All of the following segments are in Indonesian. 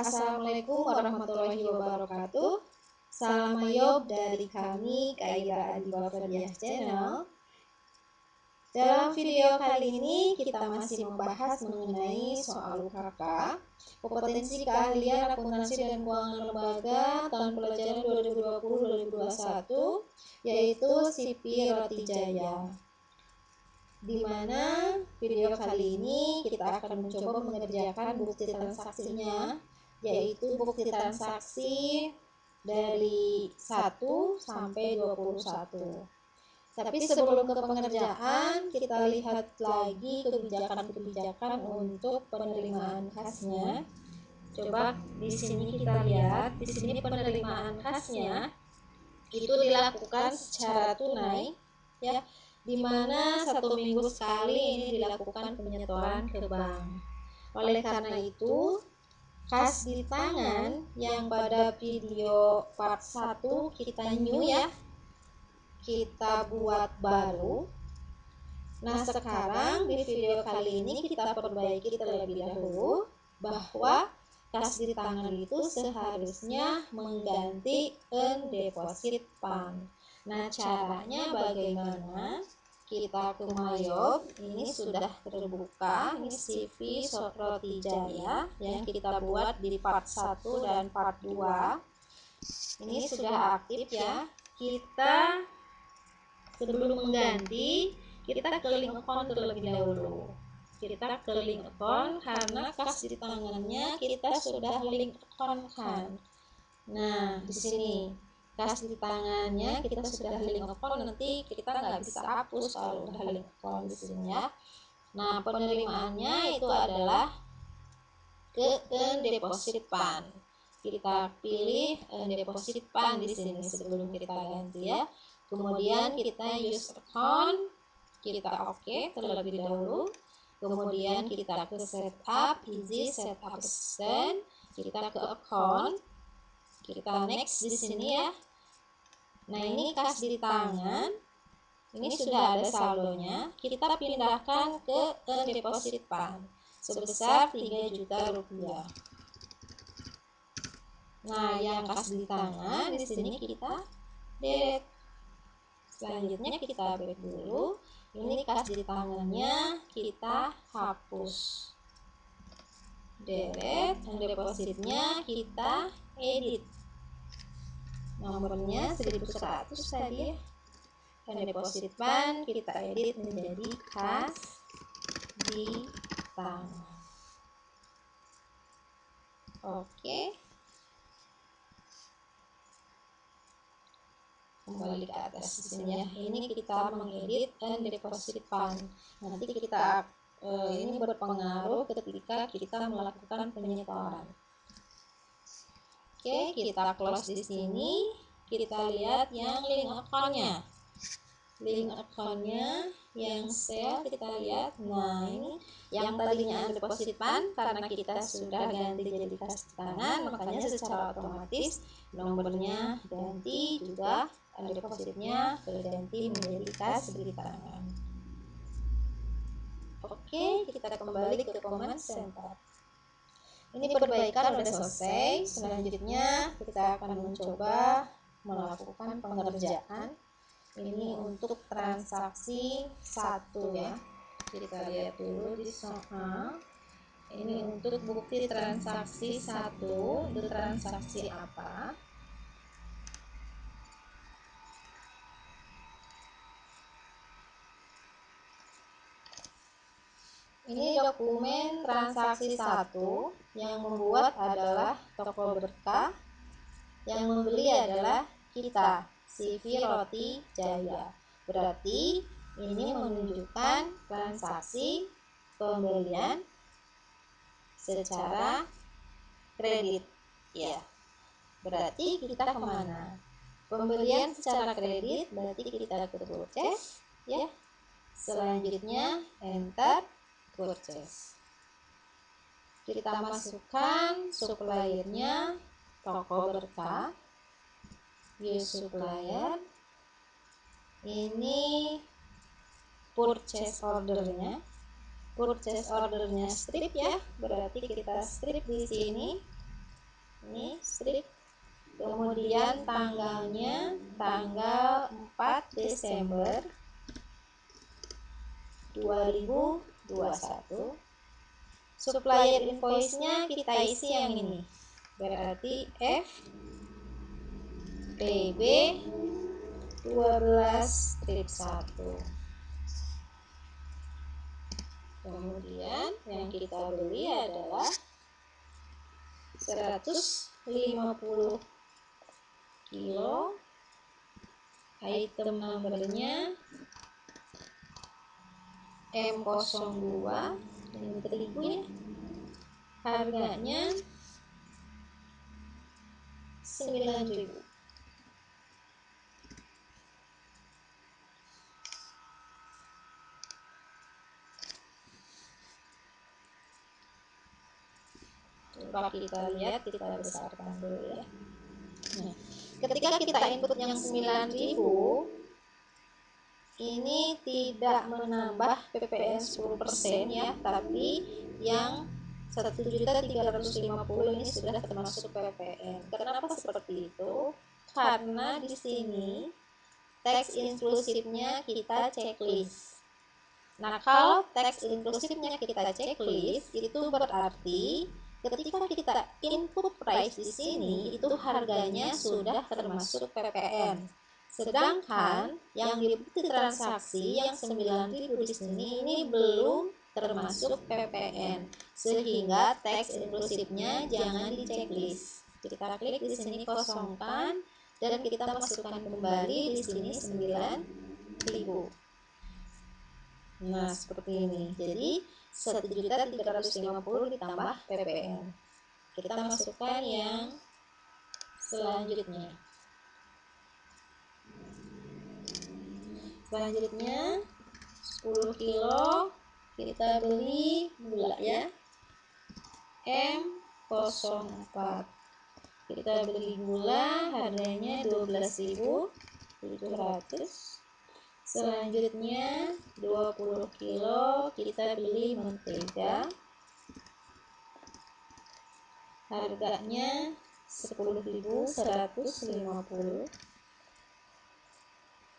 Assalamualaikum warahmatullahi wabarakatuh. Salam Mayob dari kami Kaira Adiba Ferdiah Channel. Dalam video kali ini kita masih membahas mengenai soal UKK, kompetensi keahlian akuntansi dan keuangan lembaga tahun pelajaran 2020-2021, yaitu CP Roti Jaya. Di mana video kali ini kita akan mencoba mengerjakan bukti transaksinya, yaitu bukti transaksi dari 1 sampai 21. Tapi sebelum ke pengerjaan, kita lihat lagi kebijakan-kebijakan untuk penerimaan khasnya. Coba di sini kita lihat, di sini penerimaan khasnya itu dilakukan secara tunai, ya, di mana 1 minggu sekali ini dilakukan penyetoran ke bank. Oleh karena itu, kas di tangan yang pada video part 1 kita new, ya, kita buat baru. Nah, sekarang di video kali ini kita perbaiki terlebih dahulu bahwa kas di tangan itu seharusnya mengganti deposit fund. Nah, caranya bagaimana? Kita ke Mayob, ini sudah terbuka, ini CV Roti Jaya yang kita buat di part 1 dan part 2. Ini sudah aktif, ya. Kita sebelum mengganti, kita ke link account terlebih dahulu. Kita ke link account karena kas di tangannya kita sudah link account kan. Nah, di sini kas di tangannya kita sudah link account, nanti kita nggak bisa hapus kalau udah link account di sini, ya. Nah, penerimaannya itu adalah ke deposit fund. Kita pilih deposit fund di sini sebelum kita ganti, ya. Kemudian kita use account, kita oke terlebih dahulu. Kemudian kita ke setup, easy setup system, kita ke account, kita next di sini, ya. Nah, ini kas di tangan, ini sudah ada saldonya. Kita pindahkan ke deposit fund sebesar 3 juta rupiah. Nah, yang kas di tangan di sini kita delete. Selanjutnya kita back dulu. Ini kas di tangannya kita hapus. Delete, dan depositnya kita edit. Nomornya 1100 tadi, ya. Dan deposit fund kita edit menjadi kas di tangan. Oke. Kembali ke atas di sini, ya. Ini kita mengedit dan deposit fund. Nanti kita ini berpengaruh ketika kita melakukan penyetoran. Oke, kita close di sini. Kita lihat yang link account-nya. Link account-nya yang sel kita lihat. Nah, ini yang tadinya deposit fund karena kita sudah ganti jadi kas di tangan, makanya secara otomatis nomornya ganti juga, depositnya berganti menjadi kas di tangan. Oke, kita kembali ke command center. Ini perbaikan sudah selesai. Selanjutnya kita akan mencoba melakukan pengerjaan. Ini untuk transaksi 1, ya. Kita lihat dulu di sana. Ini untuk bukti transaksi 1. Itu transaksi apa? Ini dokumen transaksi 1, yang membuat adalah toko berkah, yang membeli adalah kita, CV Roti Jaya. Berarti ini menunjukkan transaksi pembelian secara kredit, ya. Berarti kita kemana? Pembelian secara kredit, berarti kita ke purchase, ya. Selanjutnya enter purchase. Kita masukkan suppliernya toko berkah, use supplier. Ini purchase ordernya. Purchase ordernya strip, ya. Berarti kita strip di sini. ini strip. Kemudian tanggalnya tanggal 4 Desember 2021. Supplier invoice-nya kita isi yang ini, berarti F PB 12 strip 1. Kemudian yang kita beli adalah 150 kilo. Item numbernya M02. Ini terigu ya. Harganya 9.000. Coba kita lihat, kita besarkan dulu ya. Nah, ketika kita input yang 9.000, ini tidak menambah PPN 10% ya, tapi yang 1.350.000 ini sudah termasuk PPN. Kenapa seperti itu? Karena di sini teks inklusifnya kita checklist. Nah, kalau teks inklusifnya kita checklist, itu berarti ketika kita input price di sini, itu harganya sudah termasuk PPN. Sedangkan yang di bukti transaksi yang 9.000 di sini ini belum termasuk PPN, sehingga teks inklusifnya jangan di checklist. Kita klik di sini kosongkan dan kita masukkan kembali di sini 9.000. Nah, seperti ini. Jadi 1.350 ditambah PPN. Kita masukkan yang selanjutnya. Selanjutnya 10 kilo kita beli gula ya, M04. Kita beli gula harganya 12.700. Selanjutnya 20 kilo kita beli mentega, harganya 10.150.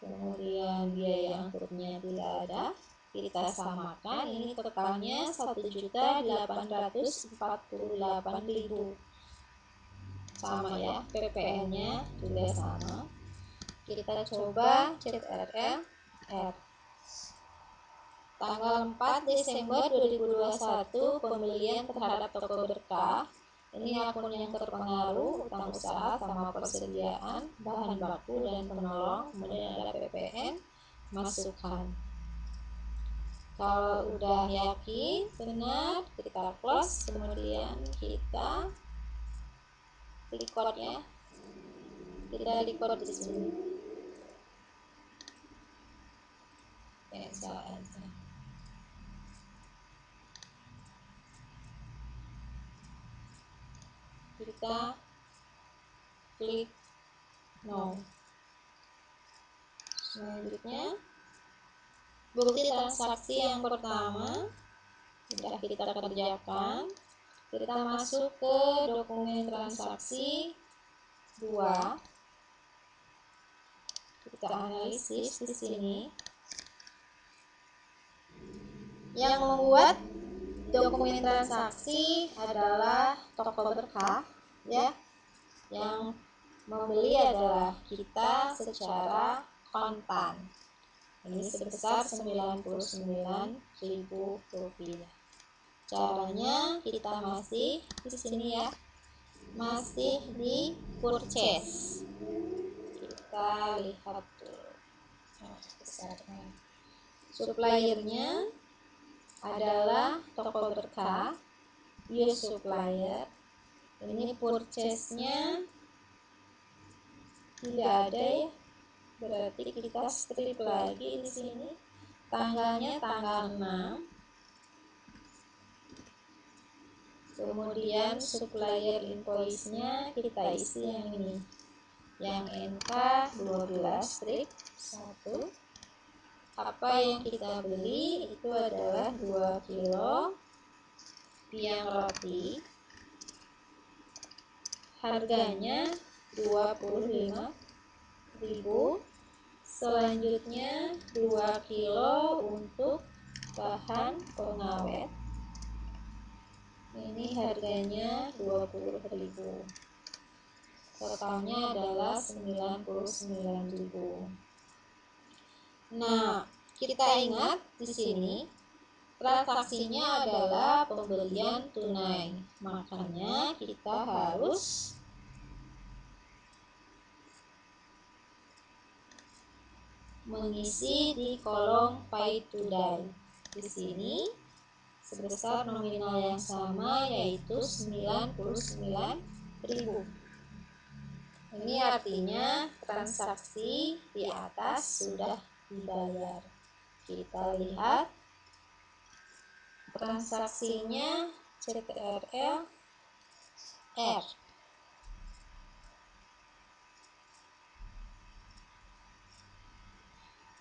Kemudian biaya angkutnya tidak ada, kita samakan, ini totalnya 1.848.000. Sama ya, PPN-nya juga sama. Kita coba CTRL R. Tanggal 4 Desember 2021 pembelian terhadap toko berkah. Ini akun yang terpengaruh, utang usaha sama persediaan, bahan baku dan penolong, kemudian ada PPN, masukkan. Kalau udah yakin benar, kita close, kemudian kita record ya. Kita record di sini. Cancel aja. Kita klik no. Selanjutnya bukti transaksi yang pertama sudah kita kerjakan. Kita masuk ke dokumen transaksi 2. Kita analisis di sini. Yang membuat dokumen transaksi adalah toko berkah ya. Yang membeli adalah kita secara kontan. Ini sebesar 99.000 rupiah. Caranya kita masih di sini ya, masih di purchase. Kita lihat dulu. Suppliernya adalah toko berkah, use supplier. Ini purchase-nya tidak ada ya, berarti kita strip lagi di sini. Tanggalnya tanggal 6. Kemudian supplier invoice-nya kita isi yang ini, yang NK 12 strip 1. Apa yang kita beli itu adalah 2 kilo biang roti, harganya 25.000. Selanjutnya 2 kilo untuk bahan pengawet. Ini harganya 20.000. Totalnya adalah 99.000. Nah, kita ingat di sini transaksinya adalah pembelian tunai. Makanya kita harus mengisi di kolom pay today. Di sini sebesar nominal yang sama, yaitu 99.000. Ini artinya transaksi di atas sudah dibayar. Kita lihat transaksinya CTRL R.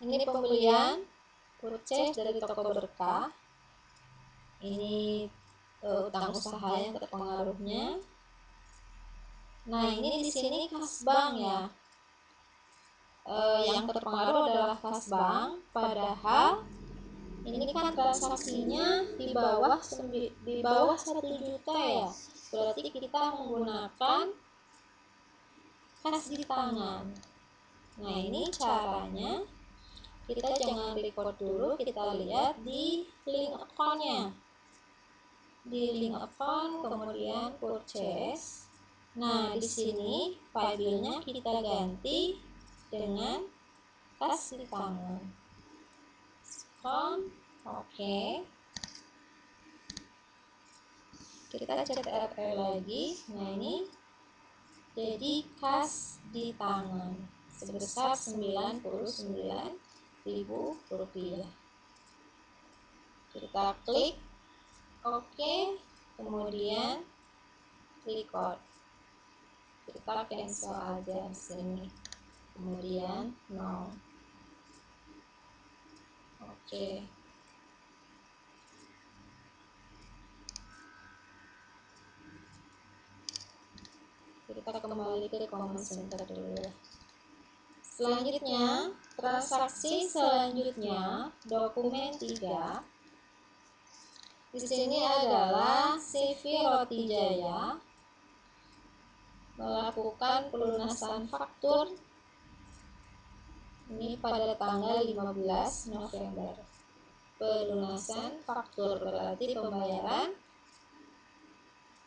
Ini pembelian purchase dari toko berkah. Ini utang usaha yang terpengaruhnya. Nah, ini di sini kas bank ya. Yang terpengaruh adalah kas bank, padahal ini kan transaksinya di bawah 1 juta ya. Berarti kita menggunakan kas di tangan. Nah, ini caranya. Kita jangan record dulu, kita lihat di link account-nya. Di link account, kemudian purchase. Nah, di sini filenya kita ganti dengan kas di tangan. Oke. Kita CTRL lagi. Nah, ini jadi kas di tangan sebesar 99.000 rupiah. Kita klik OK, kemudian record. Kita cancel aja di sini, kemudian no. Oke. Kita kembali ke comment center dulu ya. Selanjutnya, transaksi selanjutnya, dokumen 3. Di sini adalah CV Roti Jaya melakukan pelunasan faktur ini pada tanggal 15 November. Pelunasan faktur berarti pembayaran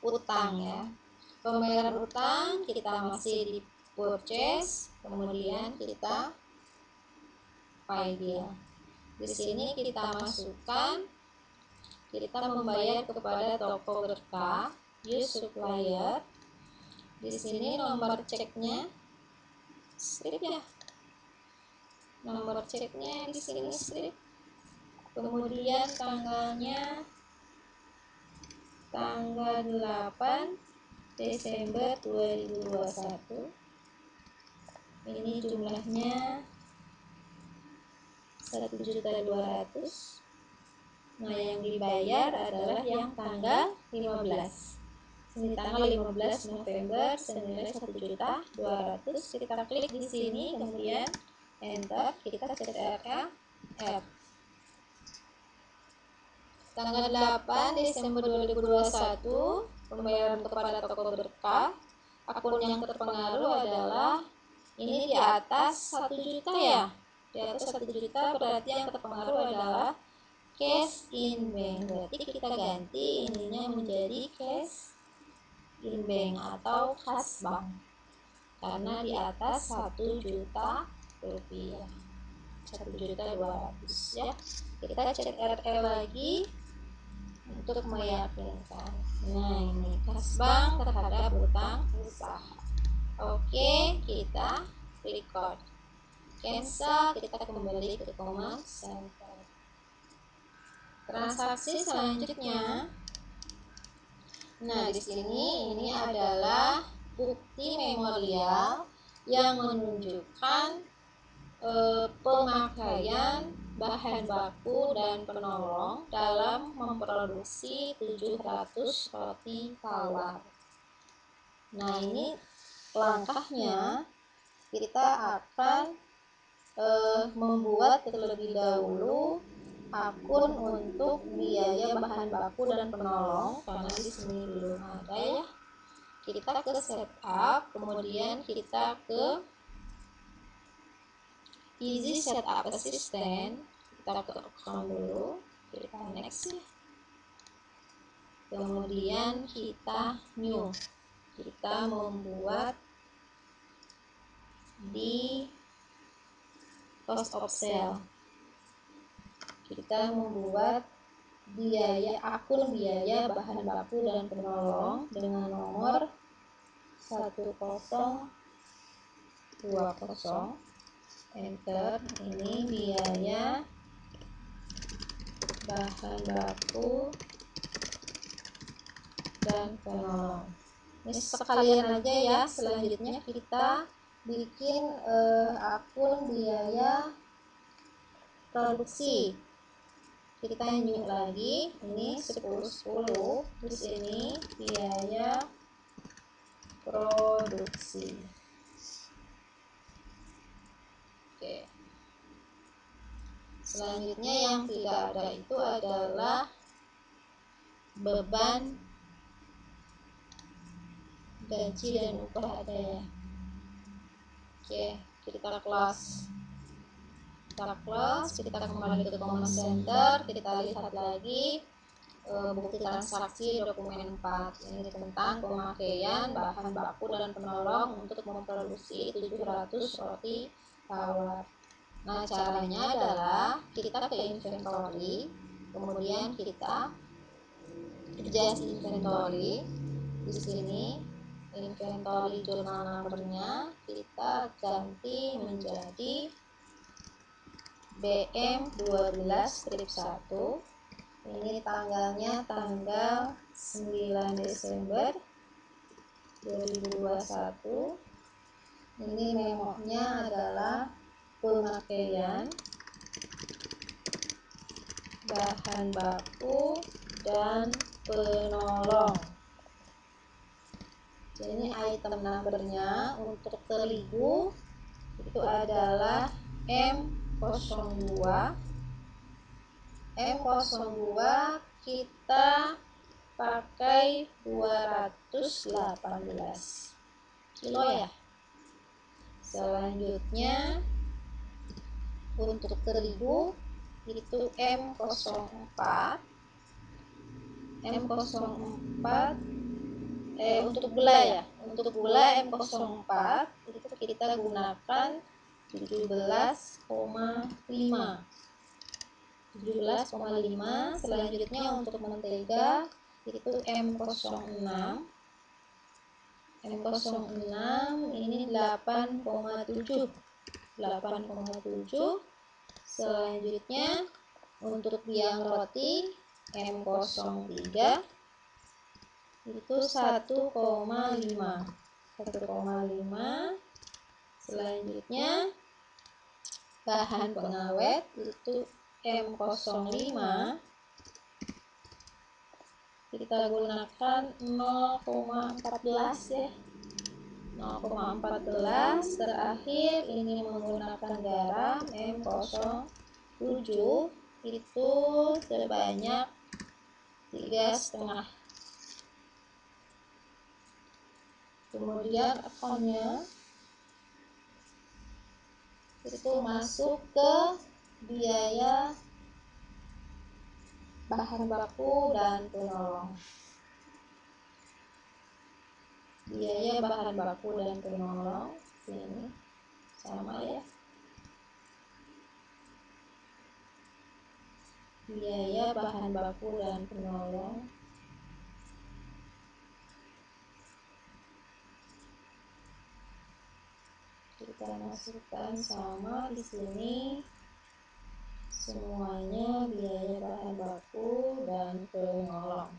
utang ya. Pembayaran utang kita masih di purchase, kemudian kita pay dia. Di sini kita masukkan, kita membayar kepada toko berkah, use supplier. Di sini nomor ceknya strip ya. Nomor ceknya di sini strip. Kemudian tanggalnya tanggal 8 Desember 2021. Ini jumlahnya 1.200.000. Nah, yang dibayar adalah yang tanggal 15. Ini tanggal 15 November senilai 1.200.000. Kita klik di sini, kemudian enter, kita CTRL R. Tanggal 8 Desember 2021, pembayaran kepada toko berkah. Akun yang terpengaruh adalah ini di atas 1 juta ya. Di atas 1 juta berarti yang terpengaruh adalah cash in bank. Berarti kita ganti ininya menjadi cash in bank atau kas bank. Karena di atas 1 juta rupiah. 1.200.000 ya. Kita CTRL lagi untuk meyakinkan. Nah, ini kas bank terhadap utang usaha. Oke, kita record, cancel, kita kembali ke comment center. Transaksi selanjutnya. Nah, di sini ini adalah bukti memorial yang menunjukkan pemakaian bahan baku dan penolong dalam memproduksi 700 roti tawar. Nah, ini langkahnya kita akan membuat terlebih dahulu akun untuk biaya bahan baku dan penolong, karena di sini belum ada ya. Kita ke setup, kemudian kita ke easy setup assistant, kita ke account dulu, kita next ya. Kemudian kita new, kita membuat di cost of sale, kita membuat akun biaya bahan baku dan penolong dengan nomor 1020, enter. Ini biaya bahan baku dan penolong. Ini sekalian aja ya. Selanjutnya kita bikin akun biaya produksi. Kita new lagi, ini 1010, di sini biaya produksi. Oke. Selanjutnya yang tidak ada itu adalah beban gaji dan upah ada ya. Oke, kita close. Kita kembali ke command center, kita lihat lagi bukti transaksi dokumen 4. Ini tentang pemakaian bahan baku dan penolong untuk memproduksi 700 roti tawar. Nah, caranya adalah kita ke inventory, kemudian kita adjust inventory. Di sini inventory journal numbernya kita ganti menjadi BM12-1. Ini tanggalnya tanggal 9 Desember 2021. Ini memonya adalah pemakaian bahan baku dan penolong. Jadi item numbernya untuk terigu itu adalah M02. M02 kita pakai 218 kilo ya. Selanjutnya untuk terigu itu M04. Untuk gula ya. Untuk gula M04 itu kita gunakan 17,5. Selanjutnya untuk mentega itu M06. Ini 8,7. Selanjutnya untuk biang roti M03 itu 1,5. Selanjutnya bahan pengawet itu M05, kita gunakan 0,14 ya. 0,14. Terakhir ini menggunakan garam M07 itu sebanyak 3,5. Kemudian akunnya itu masuk ke biaya bahan baku dan penolong. Biaya bahan baku dan penolong ini sama ya. Biaya bahan baku dan penolong kita masukkan sama di sini. Semuanya biaya bahan baku dan penolong.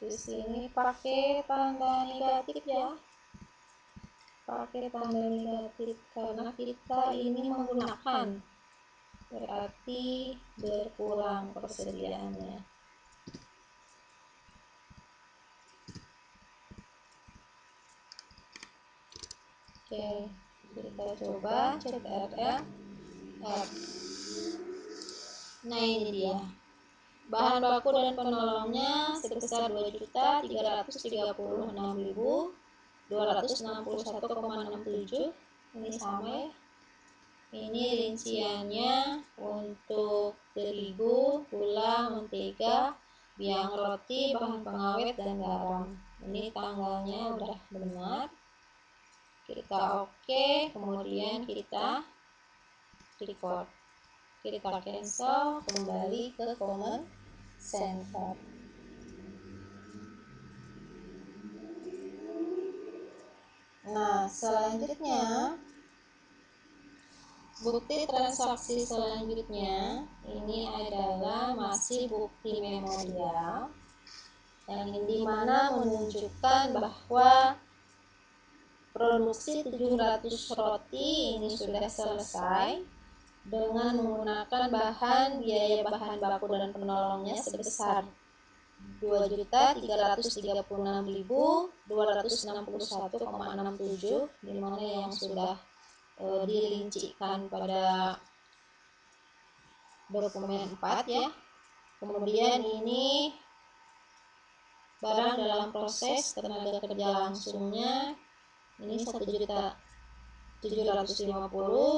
Di sini pakai tanda negatif ya, pakai tanda negatif karena kita ini menggunakan, berarti berkurang persediaannya. Oke, kita coba cek RL. Nah, ini dia bahan baku dan penolongnya sebesar 2.336.261,67. Ini sama ya. Ini rinciannya untuk terigu, gula, mentega, biang roti, bahan pengawet, dan garam. Ini tanggalnya udah benar. Kita oke, kemudian kita record. Kita cancel, kembali ke command center. Nah, selanjutnya bukti transaksi selanjutnya ini adalah masih bukti memorial yang dimana menunjukkan bahwa produksi 700 roti ini sudah selesai dengan menggunakan biaya bahan baku dan penolongnya sebesar 2.336.261,67, dimana yang sudah dirincikan pada dokumen 4 ya. Kemudian ini barang dalam proses tenaga kerja langsungnya ini 1.750.000,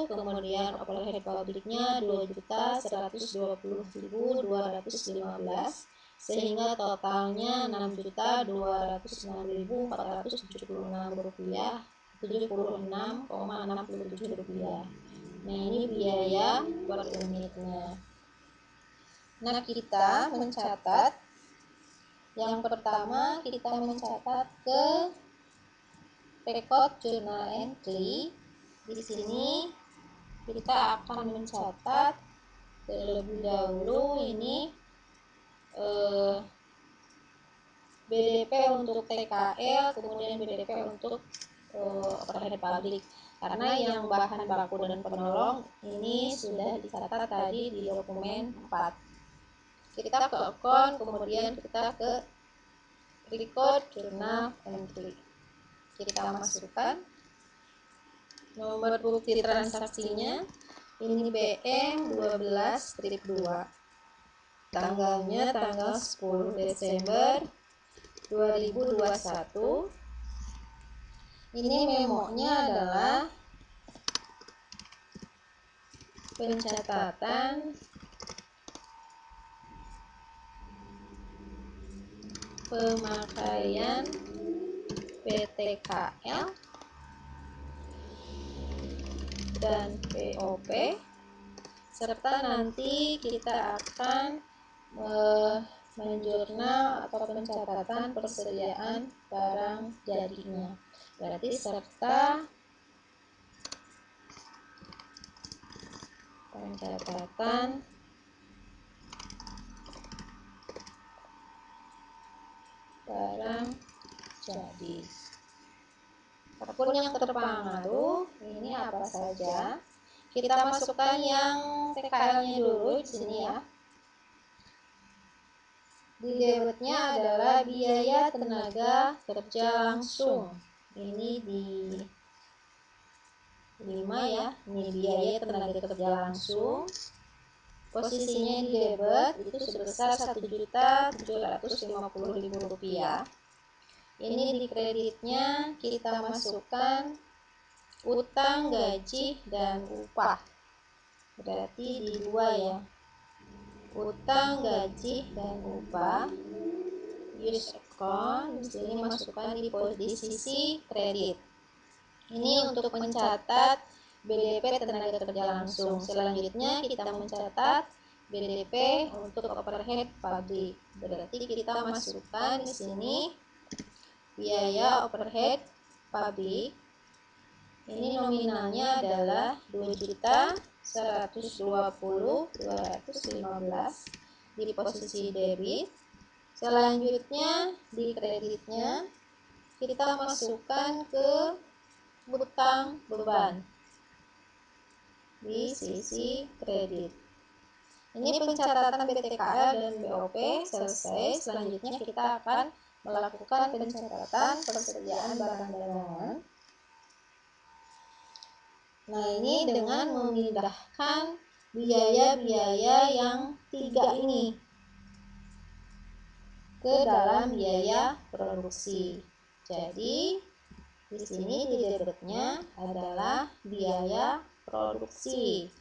kemudian overhead publiknya 2.120.215, sehingga totalnya 6.206.476 rupiah 76,67 rupiah. Nah, ini biaya per unitnya. Nah, kita mencatat yang pertama, kita mencatat ke record journal entry. Di sini kita akan mencatat terlebih dahulu ini BDP untuk TKL, kemudian BDP untuk overhead publik, karena yang bahan baku dan penolong ini sudah dicatat tadi di dokumen 4. Kita ke account, kemudian kita ke record journal entry. Kita masukkan nomor bukti transaksinya, ini BM 12-2, tanggalnya tanggal 10 Desember 2021. Ini memonya adalah pencatatan pemakaian PTKL dan POP, serta nanti kita akan menjurnal atau pencatatan persediaan barang jadinya, berarti serta pencatatan barang jadi. Apapun yang terpengaruh ini apa saja, kita masukkan yang TKL-nya dulu di sini ya. Di debitnya adalah biaya tenaga kerja langsung, ini di 5 ya, ini biaya tenaga kerja langsung. Posisinya di debit itu sebesar 1.750.000 rupiah. Ini di kreditnya kita masukkan utang, gaji, dan upah, berarti di 2 ya, utang, gaji, dan upah. Use account, di sini masukkan di posisi kredit. Ini untuk mencatat BDP tenaga kerja langsung. Selanjutnya kita mencatat BDP untuk overhead pabrik, berarti kita masukkan di sini biaya overhead pabrik. Ini nominalnya adalah 2.120.215 di posisi debit. Selanjutnya di kreditnya kita masukkan ke hutang beban di sisi kredit. Ini pencatatan BTKL dan BOP selesai. Selanjutnya kita akan melakukan pencatatan persediaan barang dagangan. Nah, ini dengan memindahkan biaya-biaya yang 3 ini ke dalam biaya produksi. Jadi di sini di debitnya adalah biaya produksi.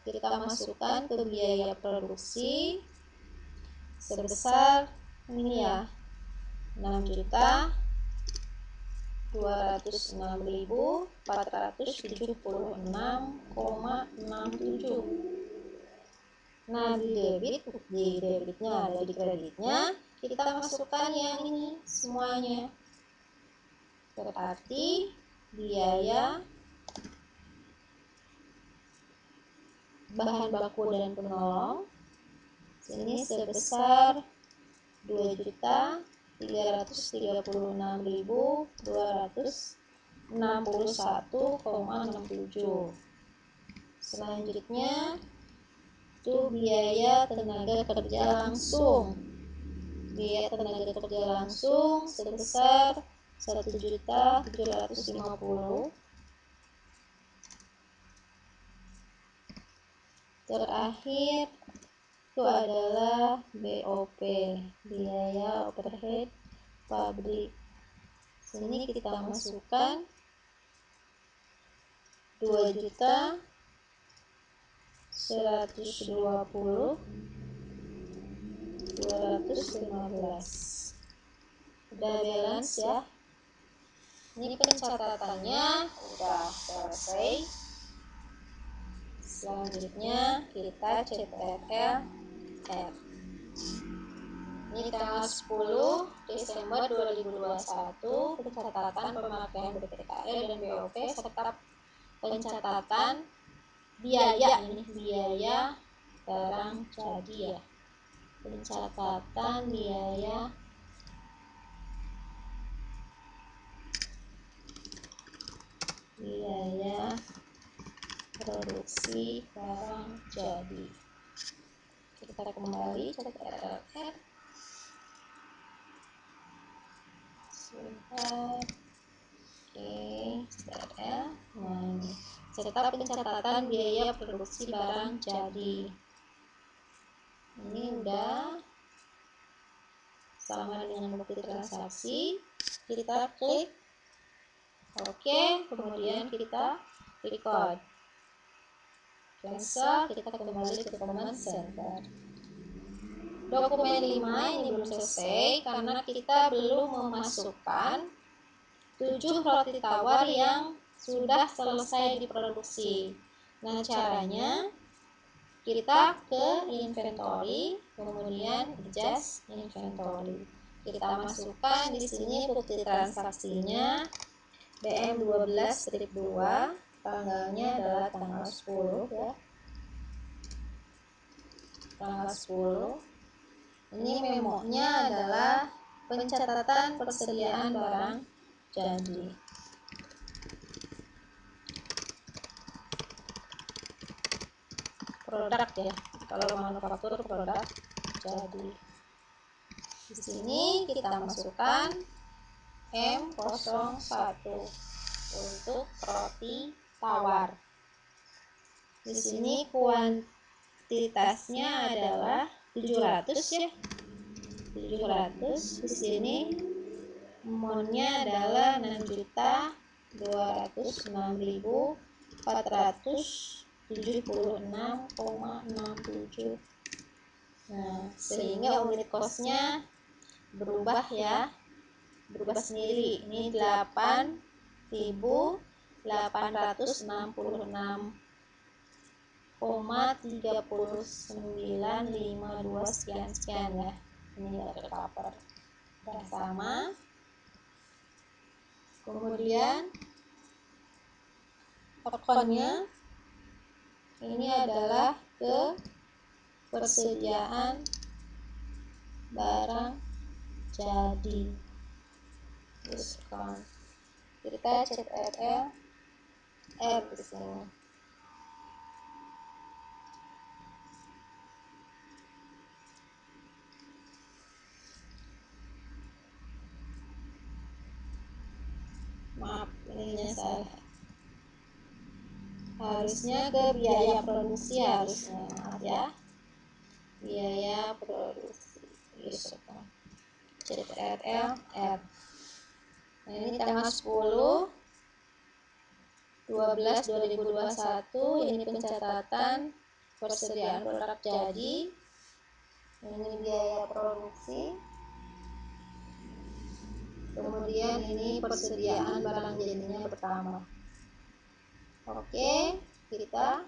Kita masukkan ke biaya produksi sebesar ini ya, 6.206.476,67. Nah, di debitnya ada di kreditnya, kita masukkan yang ini semuanya. Berarti biaya bahan baku dan penolong sini sebesar 2.361.261,67. Selanjutnya itu biaya tenaga kerja langsung. Biaya tenaga kerja langsung sebesar 1.750.000. Terakhir itu adalah BOP, biaya overhead pabrik. Sini kita masukkan 2.120.215. Udah balance ya. Ini pencatatannya udah selesai. Selanjutnya kita CTRL F. Ini tanggal 10 Desember 2021, pencatatan pemakaian BTKL dan BOP serta pencatatan biaya, ini biaya barang jadi ya. Pencatatan biaya produksi barang jadi. Kita kembali CTRL F. Sebentar. Oke, CTRL. Nah, serta pencatatan biaya produksi barang jadi. Ini udah sama dengan bukti transaksi. Kita klik oke, kemudian kita record. Cancel, kita kembali ke command center. Dokumen 5 ini belum selesai karena kita belum memasukkan 7 roti tawar yang sudah selesai diproduksi. Nah, caranya kita ke inventory, kemudian adjust inventory. Kita masukkan di sini bukti transaksinya BM12-2, tanggalnya adalah tanggal 10 ya. Tanggal 10. Ini memonya adalah pencatatan persediaan barang jadi. Produk ya, kalau manufaktur produk jadi. Di sini kita masukkan M01 untuk roti tawar. Di sini kuantitasnya adalah 700 ya. 700. Di sini monnya adalah 6.206.476,67. Nah, sehingga unit costnya berubah ya, berubah sendiri. Ini 8.839,3952 sekian ya. Ini ada cover. Udah sama. Kemudian akunnya ini adalah ke persediaan barang jadi diskon. Kita CTRL R di sini. Maaf, ininya salah. Harusnya ke biaya produksi, harusnya, maaf ya, biaya produksi diskon. CTRL R. Nah, ini tanggal 10/12/2021. Ini pencatatan persediaan produk jadi. Ini biaya produksi. Kemudian ini persediaan barang jadinya pertama. Oke, kita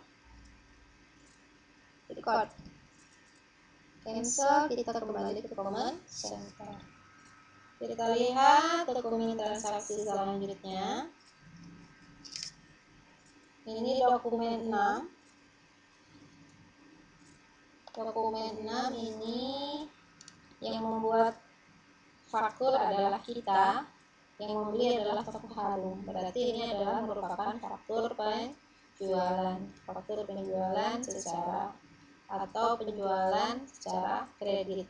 record. Cancel, kita kembali ke Command Center. Kita lihat dokumen transaksi selanjutnya. Ini dokumen 6. Dokumen 6 ini yang membuat faktur adalah kita, yang membeli adalah toko Harum. Berarti ini adalah merupakan faktur penjualan. Faktur penjualan secara atau penjualan secara kredit.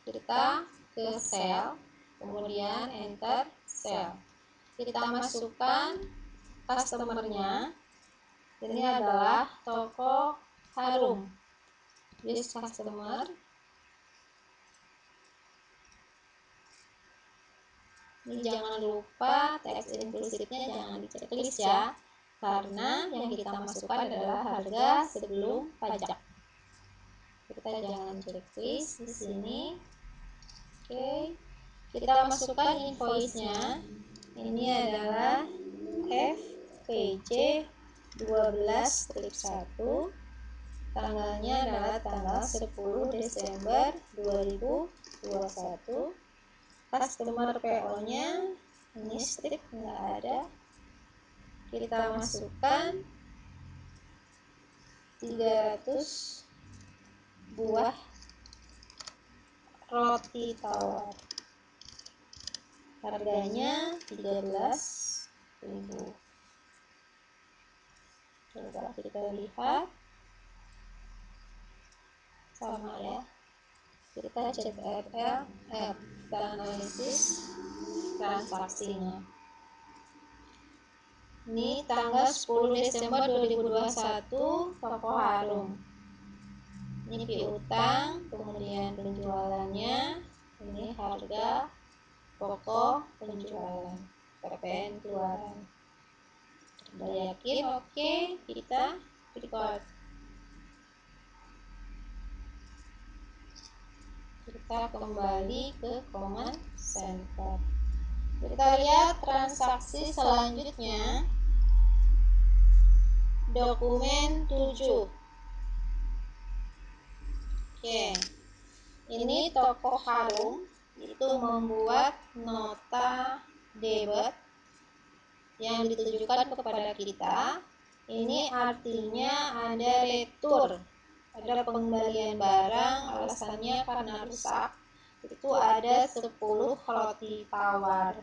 Kita ke sel, kemudian enter sel. Kita masukkan customer-nya. Ini adalah toko Harum. List customer. Ini jangan lupa teks inklusifnya jangan diceklis ya, karena yang kita masukkan adalah harga sebelum pajak. Kita jangan checklist di sini. Oke, kita masukkan invoice-nya. Ini adalah FPJ 12/1. Tanggalnya adalah tanggal 10 Desember 2021. Customer PO-nya ini strip nggak ada. Kita masukkan 300 buah roti tawar. Harganya 13.000. Coba kita lihat. Sama ya. Kita CTRL R, kita analisis transaksinya. Ini tanggal 10 Desember 2021, toko Harum. Ini piutang, kemudian penjualannya, ini harga pokok penjualan, PPN keluaran. Sudah yakin? Oke, kita record. Kita kembali ke Command Center. Kita lihat transaksi selanjutnya. Dokumen 7. Oke. Ini toko Harum itu membuat nota debit yang ditujukan kepada kita. Ini artinya ada retur. Ada pengembalian barang, alasannya karena rusak. Itu ada 10 roti tawar.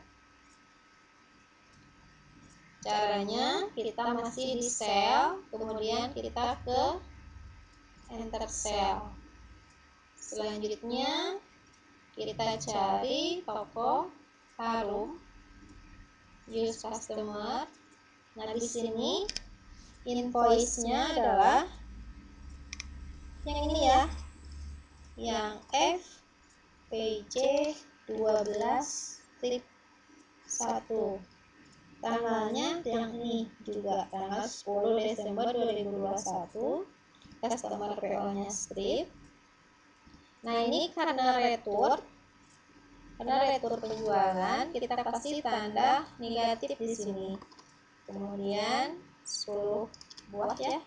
Caranya kita masih di sel, kemudian kita ke enter sel. Selanjutnya kita cari toko Harum, use customer. Nah, di sini invoice-nya adalah yang ini ya, yang FPJ 12/1. Tanggalnya yang ini juga, tanggal 10 Desember 2021. Customer PO-nya strip. Nah, ini karena retur penjualan, kita kasih tanda negatif di sini. Kemudian 10 buah ya.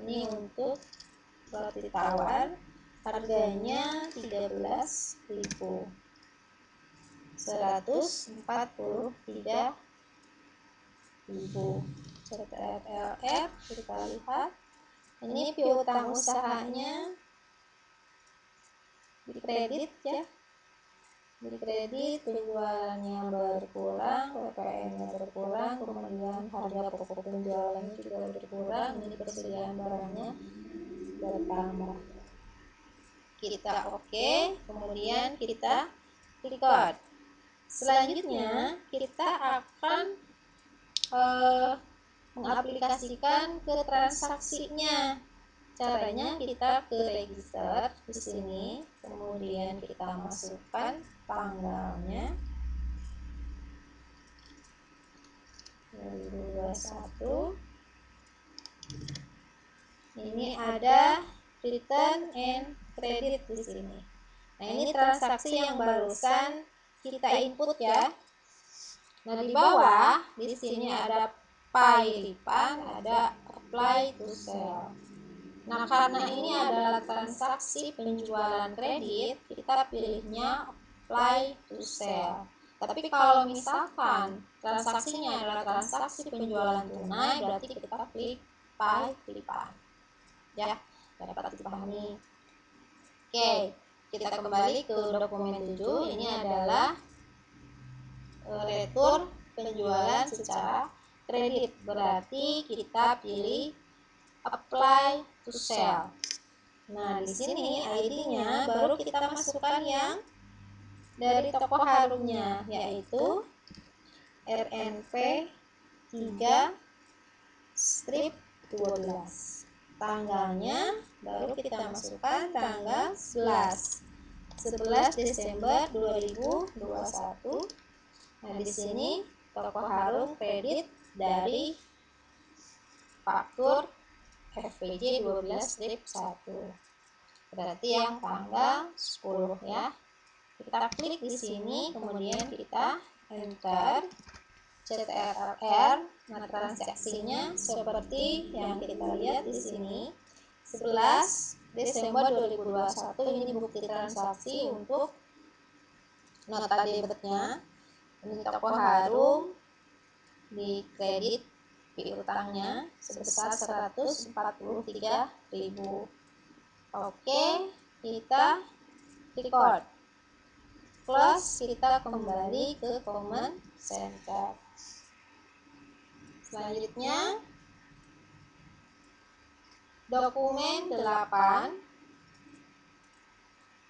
Ini untuk roti tawar, harganya 13.000. 143.000. CTRL-R, kita lihat. Ini piutang usahanya di kredit ya, di kredit penjualannya berkurang, PPN-nya berkurang, kemudian harga pokok penjualannya juga berkurang, ini persediaan barangnya bertambah. Kita oke, kemudian kita record. Selanjutnya kita akan mengaplikasikan ke transaksinya. Caranya kita ke register di sini, kemudian kita masukkan tanggalnya 2021. Ini ada return and credit di sini. Nah, ini transaksi yang barusan kita input ya. Nah, di bawah di sini ada pay refund, ada apply to sell. Nah, karena ini adalah transaksi penjualan kredit, kita pilihnya apply to sell. Tapi kalau misalkan transaksinya adalah transaksi penjualan tunai, berarti kita klik pay refund. Ya, dapat dipahami. Oke, kita kembali ke dokumen 7. Ini adalah retur penjualan secara kredit. Berarti kita pilih apply to sell. Nah, di sini ID-nya baru kita masukkan yang dari toko harumnya, yaitu RNP 3/12. Tanggalnya baru kita masukkan tanggal 11 Desember 2021. Nah, di sini toko harum kredit dari faktur FPJ 12/1. Berarti yang tanggal 10 ya. Kita klik di sini, kemudian kita enter CTRL. Nah, transaksinya seperti yang kita lihat di sini. 11 Desember 2021, ini bukti transaksi untuk nota debitnya. Ini toko harum di kredit piutangnya sebesar 143.000. Oke, kita record. Close, kita kembali ke command center. Selanjutnya dokumen 8.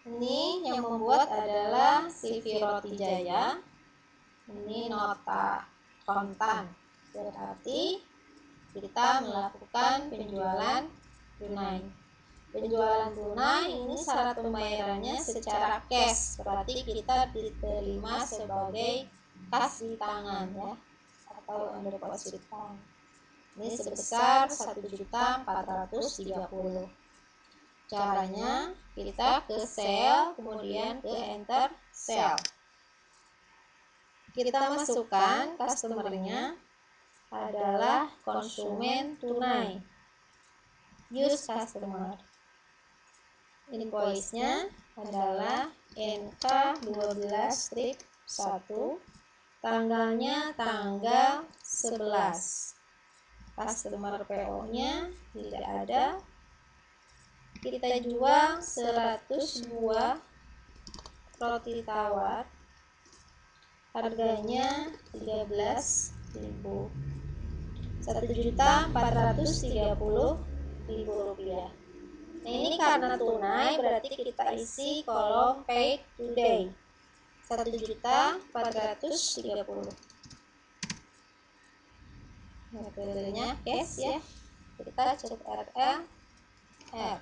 Ini yang membuat adalah CV Roti Jaya. Ini nota kontan, berarti kita melakukan penjualan tunai. Penjualan tunai ini syarat pembayarannya secara cash, berarti kita diterima sebagai kas di tangan ya, atau under deposit tangan. Ini sebesar 1.430.000. Caranya kita ke sell, kemudian ke enter sell. Kita masukkan customer-nya adalah konsumen tunai, use customer. Invoice-nya adalah NK 12/1, tanggalnya tanggal 11. Customer PO-nya tidak ada. Kita jual 100 buah roti tawar, harganya 13.000, Rp1.430.000. Nah, ini karena tunai berarti kita isi kolom paid today 1.430.000. Metodenya cash ya. Kita CTRL R.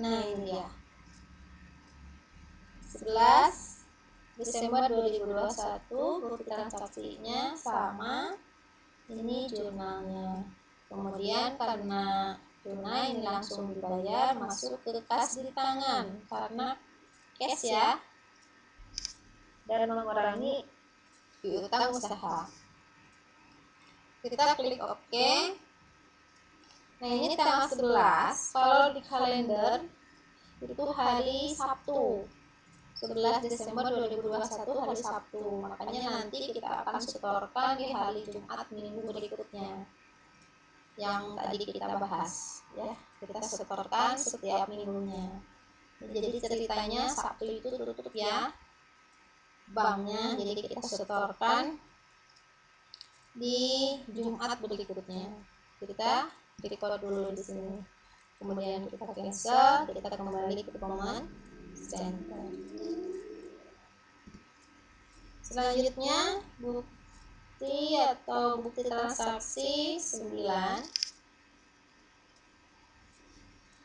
Nah, ini dia. 11 Desember 2021, bukti transaksinya sama. Ini jurnalnya. Kemudian karena tunai ini langsung dibayar, masuk ke kas di tangan karena cash ya, dan mengurangi piutang usaha. Kita klik OK. Nah, ini tanggal 11. Kalau di kalender itu hari Sabtu, 11 Desember 2021 hari Sabtu. Makanya nanti kita akan setorkan di hari Jumat minggu berikutnya. yang tadi kita bahas ya. Kita setorkan setiap minggunya. Jadi ceritanya Sabtu itu tutup ya banknya, jadi kita setorkan di Jumat berikutnya. Kita record dulu di sini, kemudian kita cancel, kita kembali ke command center. Selanjutnya bukti atau bukti transaksi 9.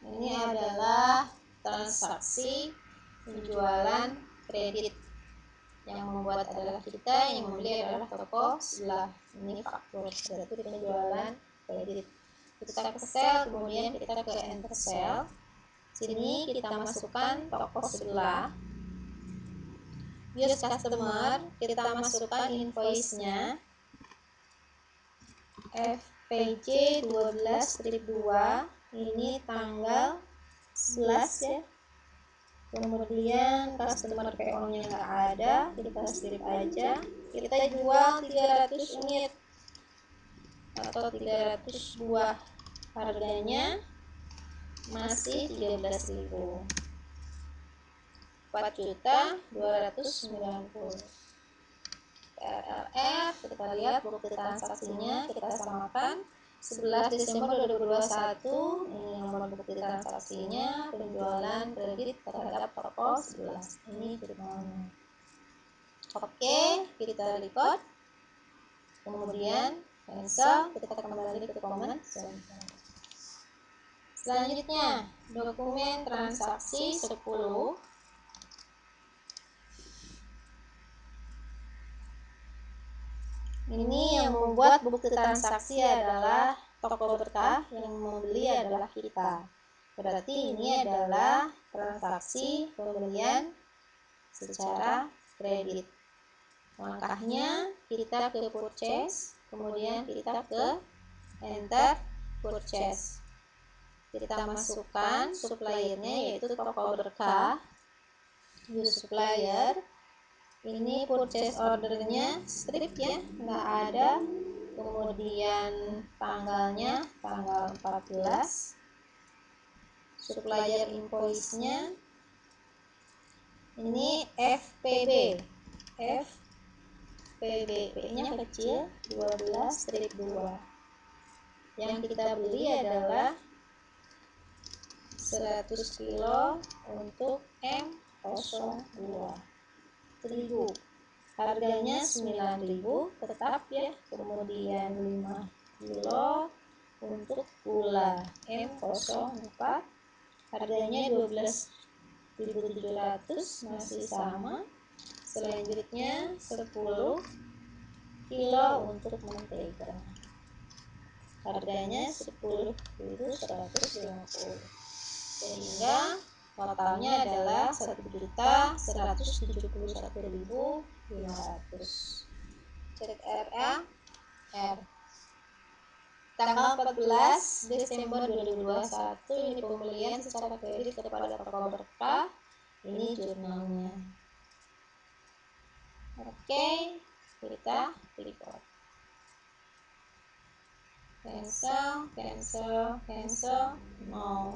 Ini adalah transaksi penjualan kredit. Yang membuat adalah kita, yang membeli adalah toko sebelah. Ini faktur, berarti penjualan kredit. Kita ke sel, kemudian kita ke enter sel. Sini kita masukkan toko sebelah. Use customer, kita masukkan invoice-nya. FPJ 12/2, ini tanggal 11 ya. Kemudian customer PO-nya nggak ada, kita strip aja. Kita jual 300 unit atau 300 buah, harganya masih 13.000, 4.290. RRF, kita lihat bukti transaksinya, kita samakan 11 Desember 2021. Ini nomor bukti transaksinya, penjualan kredit terhadap toko 11. Ini jurnalnya. Oke, kita record, kemudian cancel, kita kembali ke command center. Selanjutnya dokumen transaksi 10. Ini yang membuat bukti transaksi adalah toko berkah, yang membeli adalah kita. Berarti ini adalah transaksi pembelian secara kredit. Langkahnya kita ke purchase, kemudian kita ke enter purchase. Kita masukkan suppliernya, yaitu toko berkah. Use supplier. Ini purchase ordernya strip ya, nggak ada. Kemudian tanggalnya tanggal 14. Supplier invoice-nya ini FPB. FPB-nya kecil 12/2. Yang kita beli adalah 100 kilo untuk M02. 1000, harganya 9.000 tetap ya. Kemudian 5 kilo untuk gula M04, harganya 12.700, masih sama. Selanjutnya 10 kilo untuk mentega, harganya 10.150, sehingga totalnya adalah 1.171.500. Cek RA R. Tanggal 14 Desember 2021, ini pembelian secara kredit kepada toko berkah. Ini jurnalnya. Oke, kita record. Cancel, cancel, cancel, no.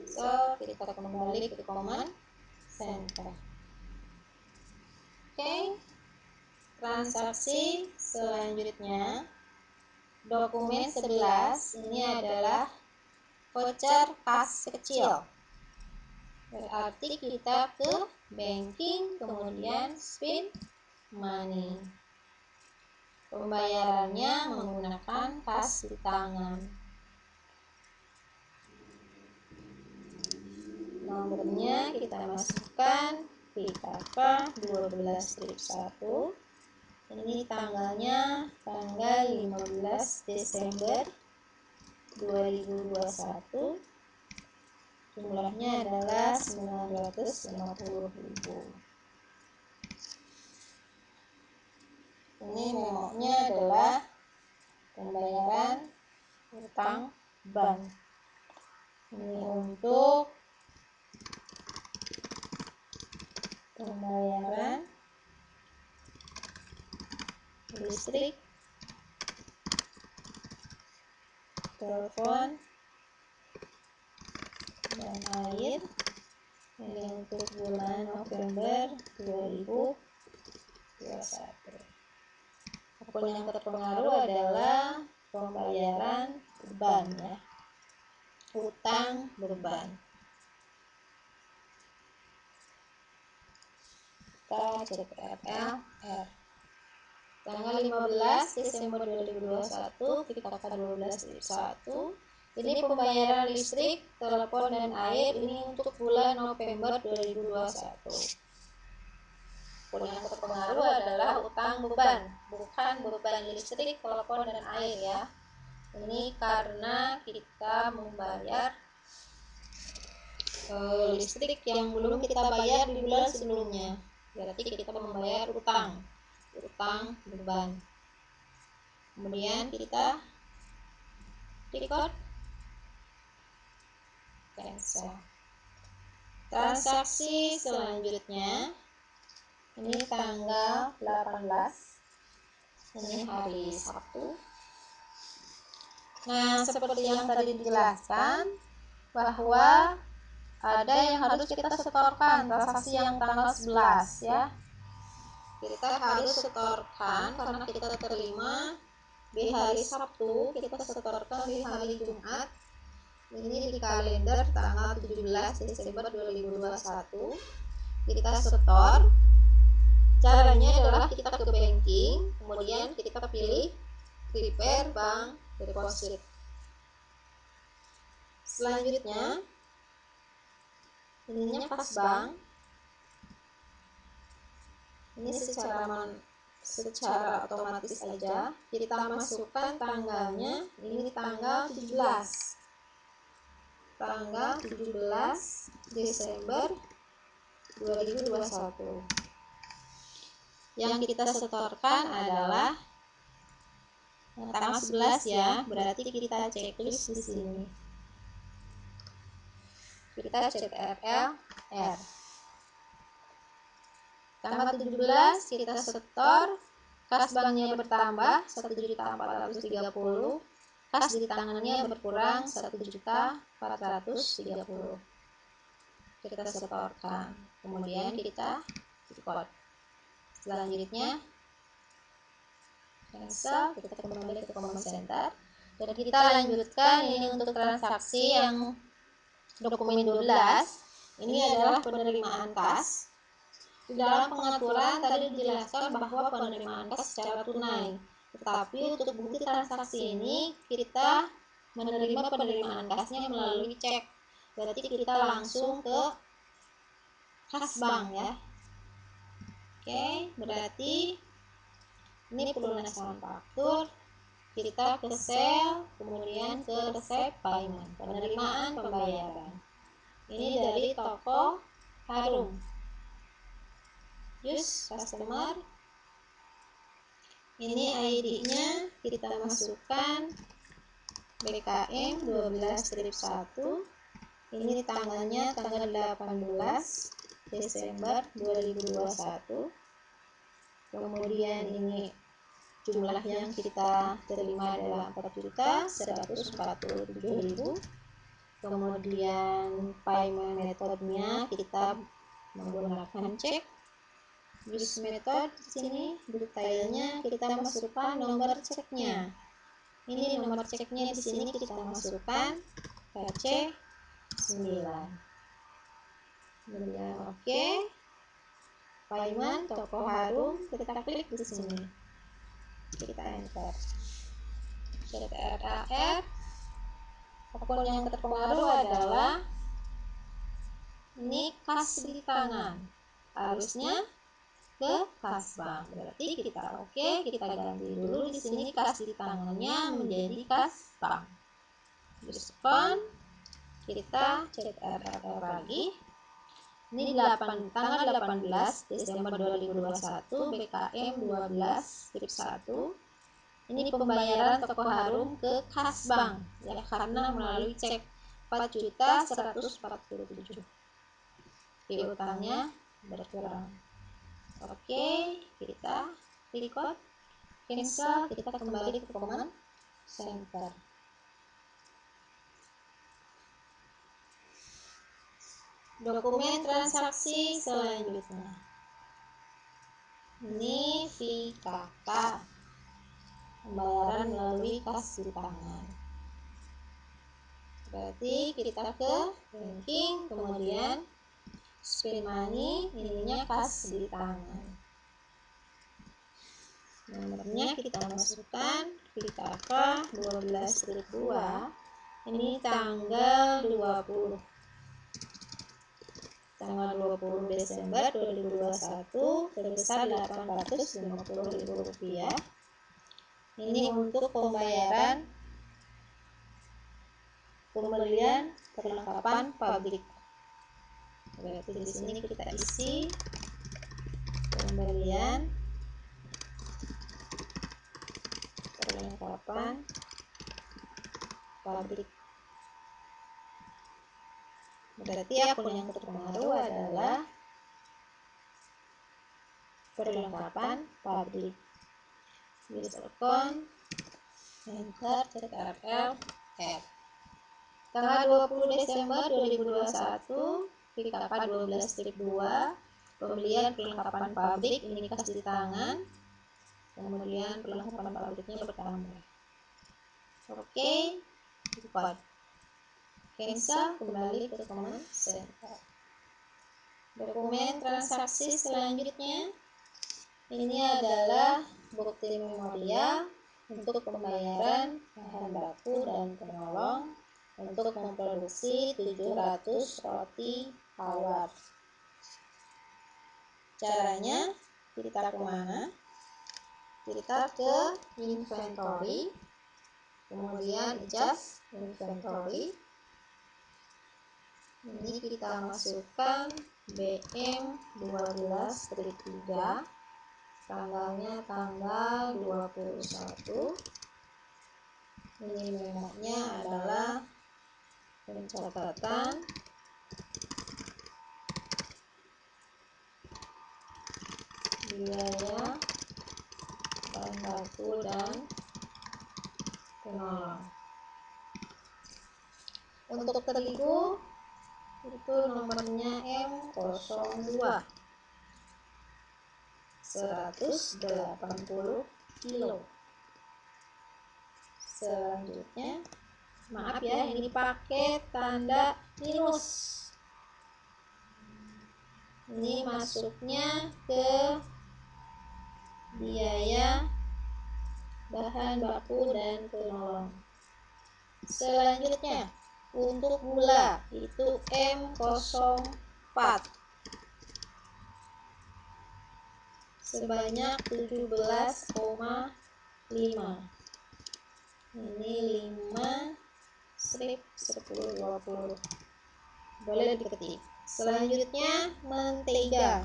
So, kita kembali ke command center. Oke, transaksi selanjutnya dokumen 11. Ini adalah voucher kas kecil, berarti kita ke banking, kemudian spin money. Pembayarannya menggunakan kas di tangan. Nomornya kita masukkan PKK 12/1. Ini tanggalnya tanggal 15 Desember 2021. Jumlahnya adalah 950.000. Ini memonya adalah pembayaran utang bank. Ini untuk pembayaran listrik, telepon dan air. Ini untuk bulan November 2021. Akun yang terpengaruh adalah pembayaran beban ya, utang beban. Kita cek RLR. Tanggal 15 Desember 2021, PKK 12.1. Ini pembayaran listrik, telepon dan air. Ini untuk bulan November 2021. Akun yang terpengaruh adalah utang beban, bukan beban listrik, telepon dan air ya. Ini karena kita membayar listrik yang belum kita bayar di bulan sebelumnya. Berarti kita membayar utang beban. Kemudian kita record, cancel. Transaksi selanjutnya, ini tanggal 18, ini hari Sabtu. Nah, seperti yang tadi dijelaskan bahwa ada yang harus kita setorkan, transaksi yang tanggal 11 ya. Kita harus setorkan karena kita terima di hari Sabtu, kita setorkan di hari Jumat. Ini di kalender tanggal 17 Desember 2021. Kita setor. Caranya adalah kita ke banking, kemudian kita pilih prepare bank deposit. Selanjutnya, ininya kas bank. Ini secara otomatis aja kita masukkan tanggalnya. Ini tanggal 17 Desember 2021. Yang kita setorkan adalah tanggal 11 ya, berarti kita checklist di sini. Kita cek RLR. Tanggal 17 kita setor, kas banknya bertambah 1.430.000, kas di tangannya berkurang 1.430.000. Kita setorkan, kemudian kita record. Selanjutnya cancel, kita kembali ke command center dan kita lanjutkan. Ini untuk transaksi yang dokumen 12. Ini adalah penerimaan kas. Di dalam pengaturan tadi dijelaskan bahwa penerimaan kas secara tunai, tetapi untuk bukti transaksi ini kita menerima penerimaan kasnya melalui cek. Berarti kita langsung ke kas bank ya. Oke, berarti ini pelunasan faktur. Kita ke sel, kemudian ke resep payment, penerimaan pembayaran. Ini dari toko Harum. Use customer. Ini ID-nya kita masukkan BKM 12-1. Ini tanggalnya tanggal 18 Desember 2021. Kemudian ini jumlah yang kita terima adalah 4.147.000. Kemudian payment metodenya kita menggunakan cek. Use method di sini detailnya kita masukkan nomor ceknya. Ini nomor ceknya di sini kita masukkan KC 9. Kemudian oke. Payment toko Harum, kita klik di sini. Kita enter. RLR. Akun yang terpengaruh adalah ini kas di tangan. Harusnya ke kas bank. Berarti kita oke, kita ganti dulu di sini kas di tangannya menjadi kas bank. Respon, kita cek RLR lagi. Ini tanggal 18 Desember 2021, BKM 12-1. Ini pembayaran toko Harum ke kas bank ya, karena melalui cek 4.147.000. Piutangnya berkurang. Oke, kita record, cancel, kita kembali ke command center. Dokumen transaksi selanjutnya. Ini VKK, pembayaran melalui kas di tangan. Berarti kita ke banking, kemudian spin money, ininya kas di tangan. Nomornya kita masukkan VKK 12/2. Ini tanggal 20 Desember 2021 sebesar Rp850.000. Ini untuk pembayaran pembelian perlengkapan pabrik. Berarti di sini kita isi pembelian perlengkapan pabrik. Berarti akun yang terpengaruh adalah perlengkapan pabrik. List account, enter, CTRL, add. Tanggal 20 Desember 2021, VKK 12/2, pembelian perlengkapan pabrik, ini kas di tangan, kemudian perlengkapan pabriknya bertambah. Oke, cepat. Cancel, kembali ke command center. Dokumen transaksi selanjutnya, ini adalah bukti memorial untuk pembayaran bahan baku dan penolong untuk memproduksi 700 roti tawar. Caranya kita kemana? Kita ke inventory, kemudian adjust inventory. Ini kita masukkan BM12/3, tanggalnya tanggal 21. Ini memonya adalah pencatatan biaya bahan baku dan penolong. Untuk terigu itu nomornya M02, 180 kilo. Selanjutnya, maaf ya, ini pakai tanda minus. Ini masuknya ke biaya bahan baku dan penolong. Selanjutnya, untuk gula itu M04 sebanyak 17,5. Ini 5 strip 10-20, boleh diketik. Selanjutnya, mentega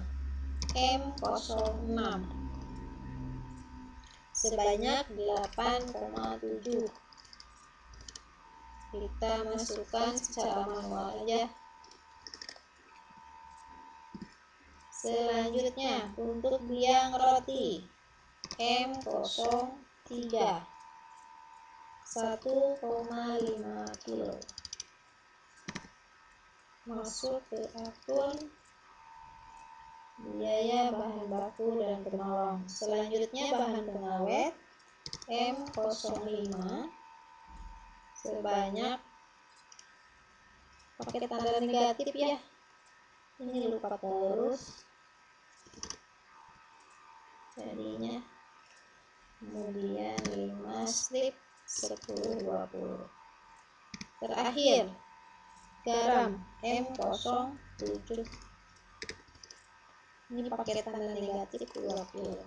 M06 sebanyak 8,7. Kita masukkan secara manual aja. Selanjutnya, untuk biang roti M03 1,5 kilo. Masuk ke akun biaya bahan baku dan penolong. Selanjutnya, bahan pengawet M05 sebanyak, pakai tanda negatif ya, ini lupa terus jadinya. Kemudian 5 strip 10-20. Terakhir, garam M07, ini pakai tanda negatif 20.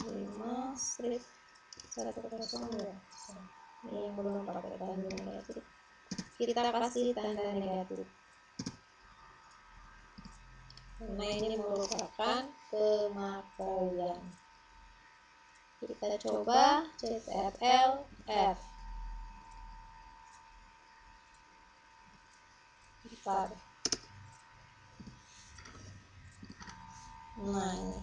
5 strip 102. Ini yang belum pakai tanda negatif, kita kasih tanda negatif karena ini merupakan pemakaian. Kita coba CTRL F. Bentar. Nah, ini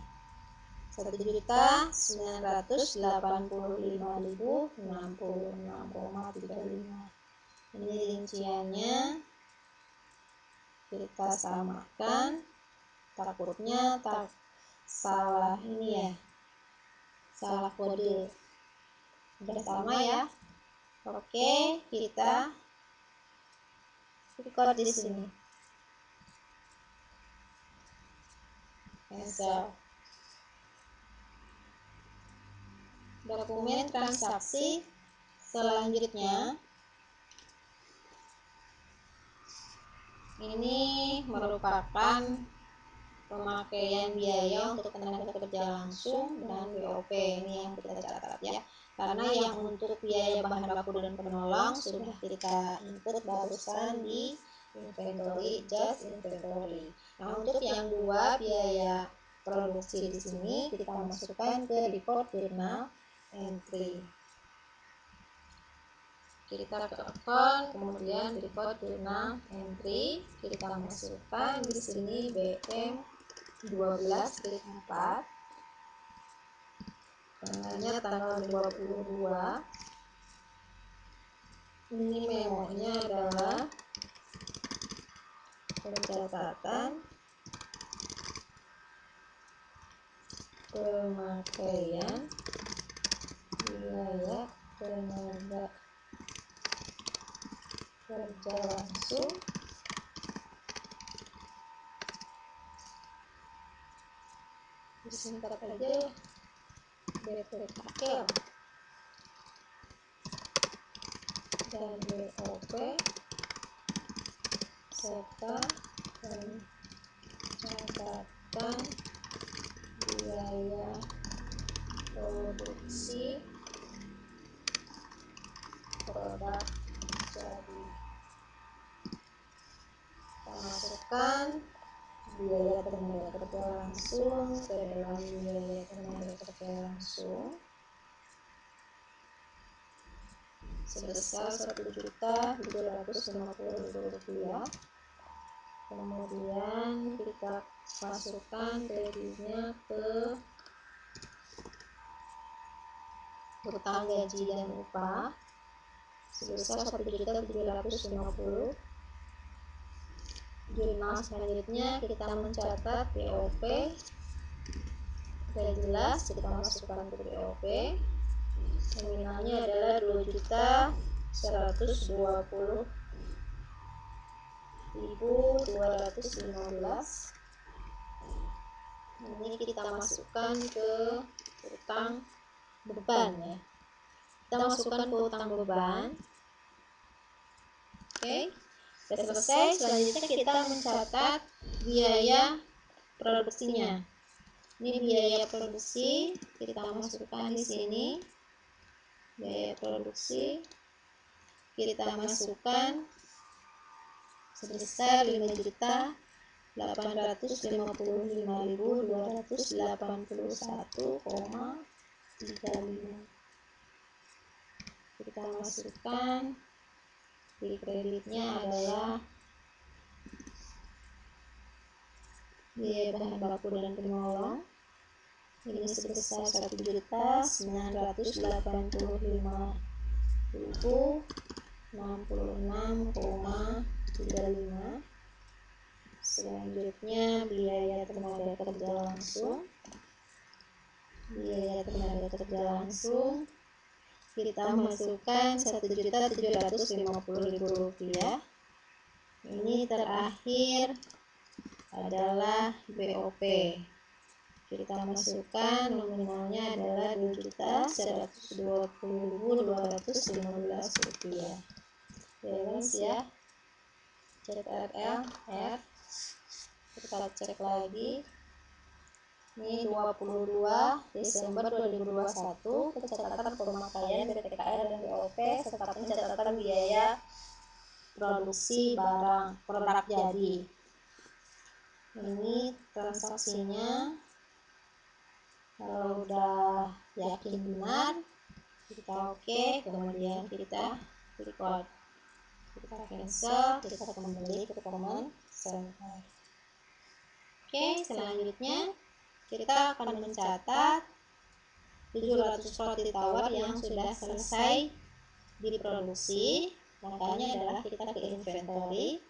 1.985.066,35. Ini rinciannya kita samakan, takutnya salah ini ya, salah kode. Udah sama ya. Oke, kita record di sini. Cancel. Dokumen transaksi selanjutnya ini merupakan pemakaian biaya untuk tenaga kerja langsung dan BOP. Ini yang kita catat ya, karena yang untuk biaya bahan baku dan penolong sudah kita input barusan di inventory, just inventory. Nah, untuk yang dua biaya produksi di sini kita masukkan ke report journal entry. Kita ke account, kemudian report journal entry, kita masukkan di sini BM 12 klik 4, tanggalnya tanggal 22. Ini memonya adalah pencatatan pemakaian biaya tenaga kerja langsung disingkat aja BPKL dan BOP serta pencatatan biaya produksi produk jadi. Kita masukkan biaya tenaga kerja langsung ke dalam biaya tenaga kerja langsung sebesar Rp1.750.000. Kemudian kita masukkan gajinya ke hutang gaji dan upah sebesar Rp1.750.000. Jurnal selanjutnya kita mencatat BOP, sudah jelas kita masukkan ke BOP. Nominalnya adalah Rp2.120.215. Ini kita masukkan ke hutang beban ya. Kita masukkan ke hutang beban. Oke. Sudah selesai. Selanjutnya kita mencatat biaya produksinya. Ini biaya produksi, kita masukkan di sini. Biaya produksi kita masukkan sebesar Rp555.281,35. Kita masukkan di kreditnya adalah biaya bahan baku dan penolong. Ini sebesar Rp1.985.066,35. Selanjutnya biaya tenaga kerja langsung. Biaya tenaga kerja langsung kita masukkan Rp1.750.000. Ini terakhir adalah BOP. Kita masukkan nominalnya adalah Rp2.120.215. Balance ya. ZRL R. Kita cek lagi. Ini 22 Desember 2021, pencatatan pemakaian BPKL dan BOP serta pencatatan biaya produksi barang produk jadi. Ini transaksinya. Kalau udah yakin benar, kita oke, kemudian kita record. Kita cancel, kita kembali ke command center. Oke, selanjutnya kita akan mencatat 700 roti tawar yang sudah selesai diproduksi. Langkahnya adalah kita ke inventory,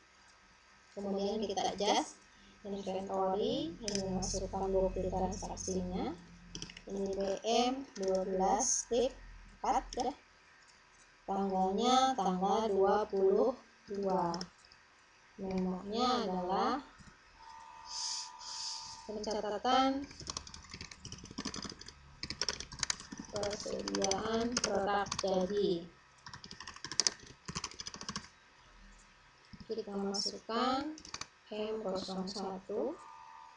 Kemudian kita adjust inventory, ini masukkan bukti transaksinya. Ini BM 12 strip 4 ya. Tanggalnya tanggal 22. Memonya adalah pencatatan persediaan produk jadi. Kita masukkan M01,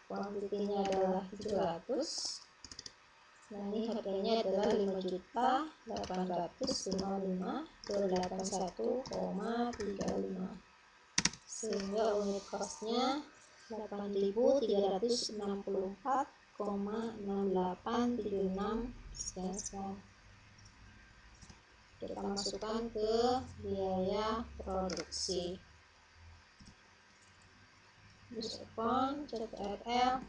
kuantitinya adalah 700. Nah, ini harganya adalah 5.855.281,35, sehingga unit costnya 8.364,6876 sekian. Kita masukkan ke biaya produksi. Diskon CTRL F.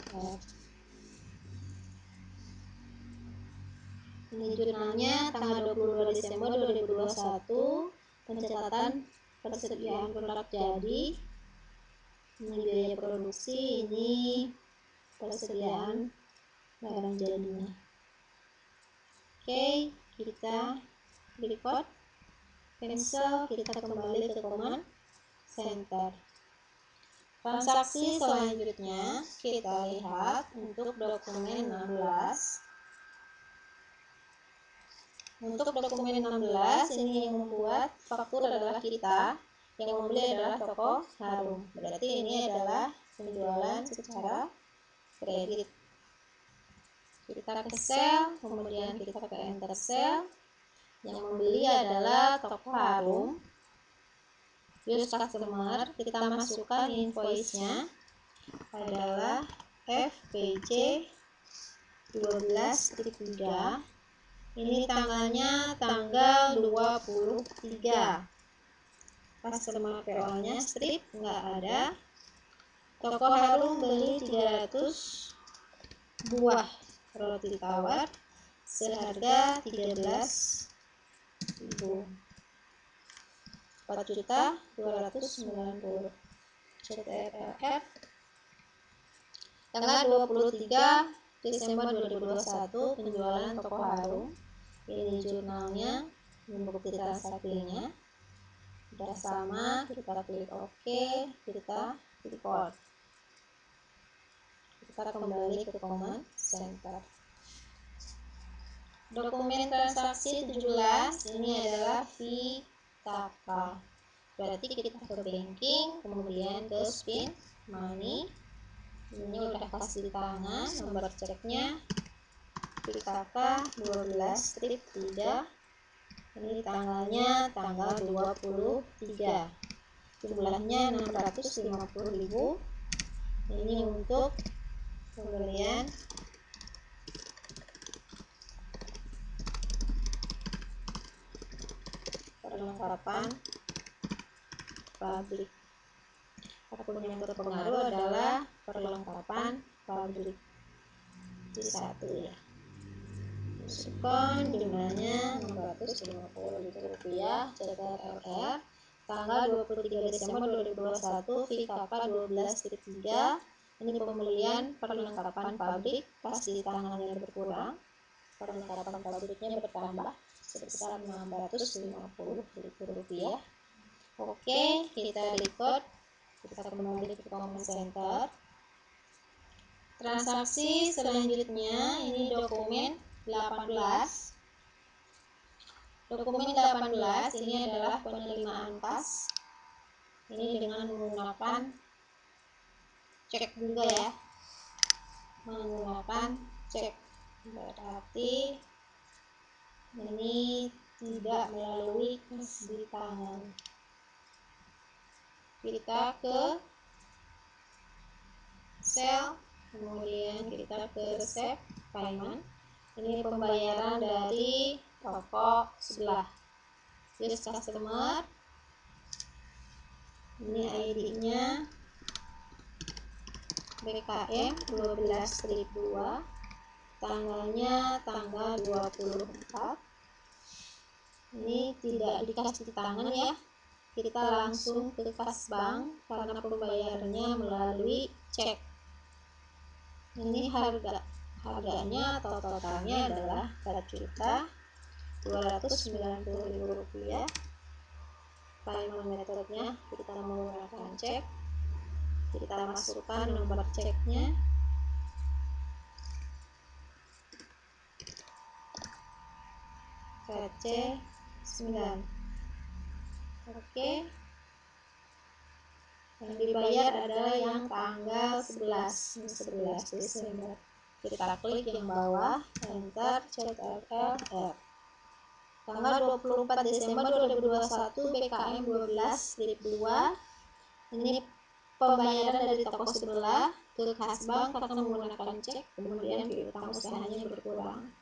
Ini jurnalnya tanggal 22 Desember 2021, pencatatan persediaan produk jadi. Ini biaya produksi, ini persediaan barang jadinya. Oke, kita record, cancel, kita kembali ke command center. Transaksi selanjutnya kita lihat untuk dokumen 16. Untuk dokumen 16 ini yang membuat faktur adalah kita, yang membeli adalah toko Harum. Berarti ini adalah penjualan secara kredit. Kita ke sel, kemudian kita ke enter sel. Yang membeli adalah toko Harum. Use customer, kita masukkan invoice-nya adalah FPC 12.3. Ini tanggalnya tanggal 23. Customer PO-nya strip nggak ada. Toko Harum beli 300 buah roti tawar seharga 13.000. 4.290. CTRL-F. Tanggal 23 Desember 2021, penjualan toko Harum. Ini jurnalnya, ini bukti transaksinya. Sudah sama, kita klik OK, kita record. Kita kembali ke command center. Dokumen transaksi 17, ini adalah fee taka. Berarti kita ke banking, kemudian ke spin money. Ini udah kasih di tangan, nomor ceknya PKK 12 strip 3. Ini tanggalnya tanggal 23. Jumlahnya 650.000. Ini untuk pembelian perlengkapan pabrik. Akun yang terpengaruh adalah perlengkapan pabrik C1 ya. Diskon jumlahnya Rp650.000. CTRL tanggal 23 Desember 2021, PKK 12.3. Ini pembelian perlengkapan pabrik, pas di tangannya berkurang, perlengkapan pabriknya bertambah sebesar Rp650.000. Oke, kita record. Kita kembali ke command center. Transaksi selanjutnya ini dokumen 18. Dokumen 18 ini adalah penerimaan kas. Ini dengan menggunakan cek juga ya. Menggunakan cek. Berarti ini tidak melalui kas di tangan. Kita ke sel, kemudian kita ke resep payment. Ini pembayaran dari toko sebelah. Use customer. Ini ID-nya BKM 12.2. Tanggalnya tanggal 24. Ini tidak dikasih di tangan ya. kita langsung ke kas bank karena pembayarannya melalui cek. Ini harganya atau totalnya adalah 4.290.000 rupiah. Payment metodenya kita menggunakan cek. Kita masukkan nomor ceknya. KC9. Oke. Yang dibayar adalah yang tanggal 11 Desember. Kita klik yang bawah, enter, CTRL-R. Tanggal 24 Desember 2021, BKM 12 slip 2. Ini pembayaran dari toko sebelah ke kas bank karena menggunakan cek, kemudian piutang usahanya berkurang.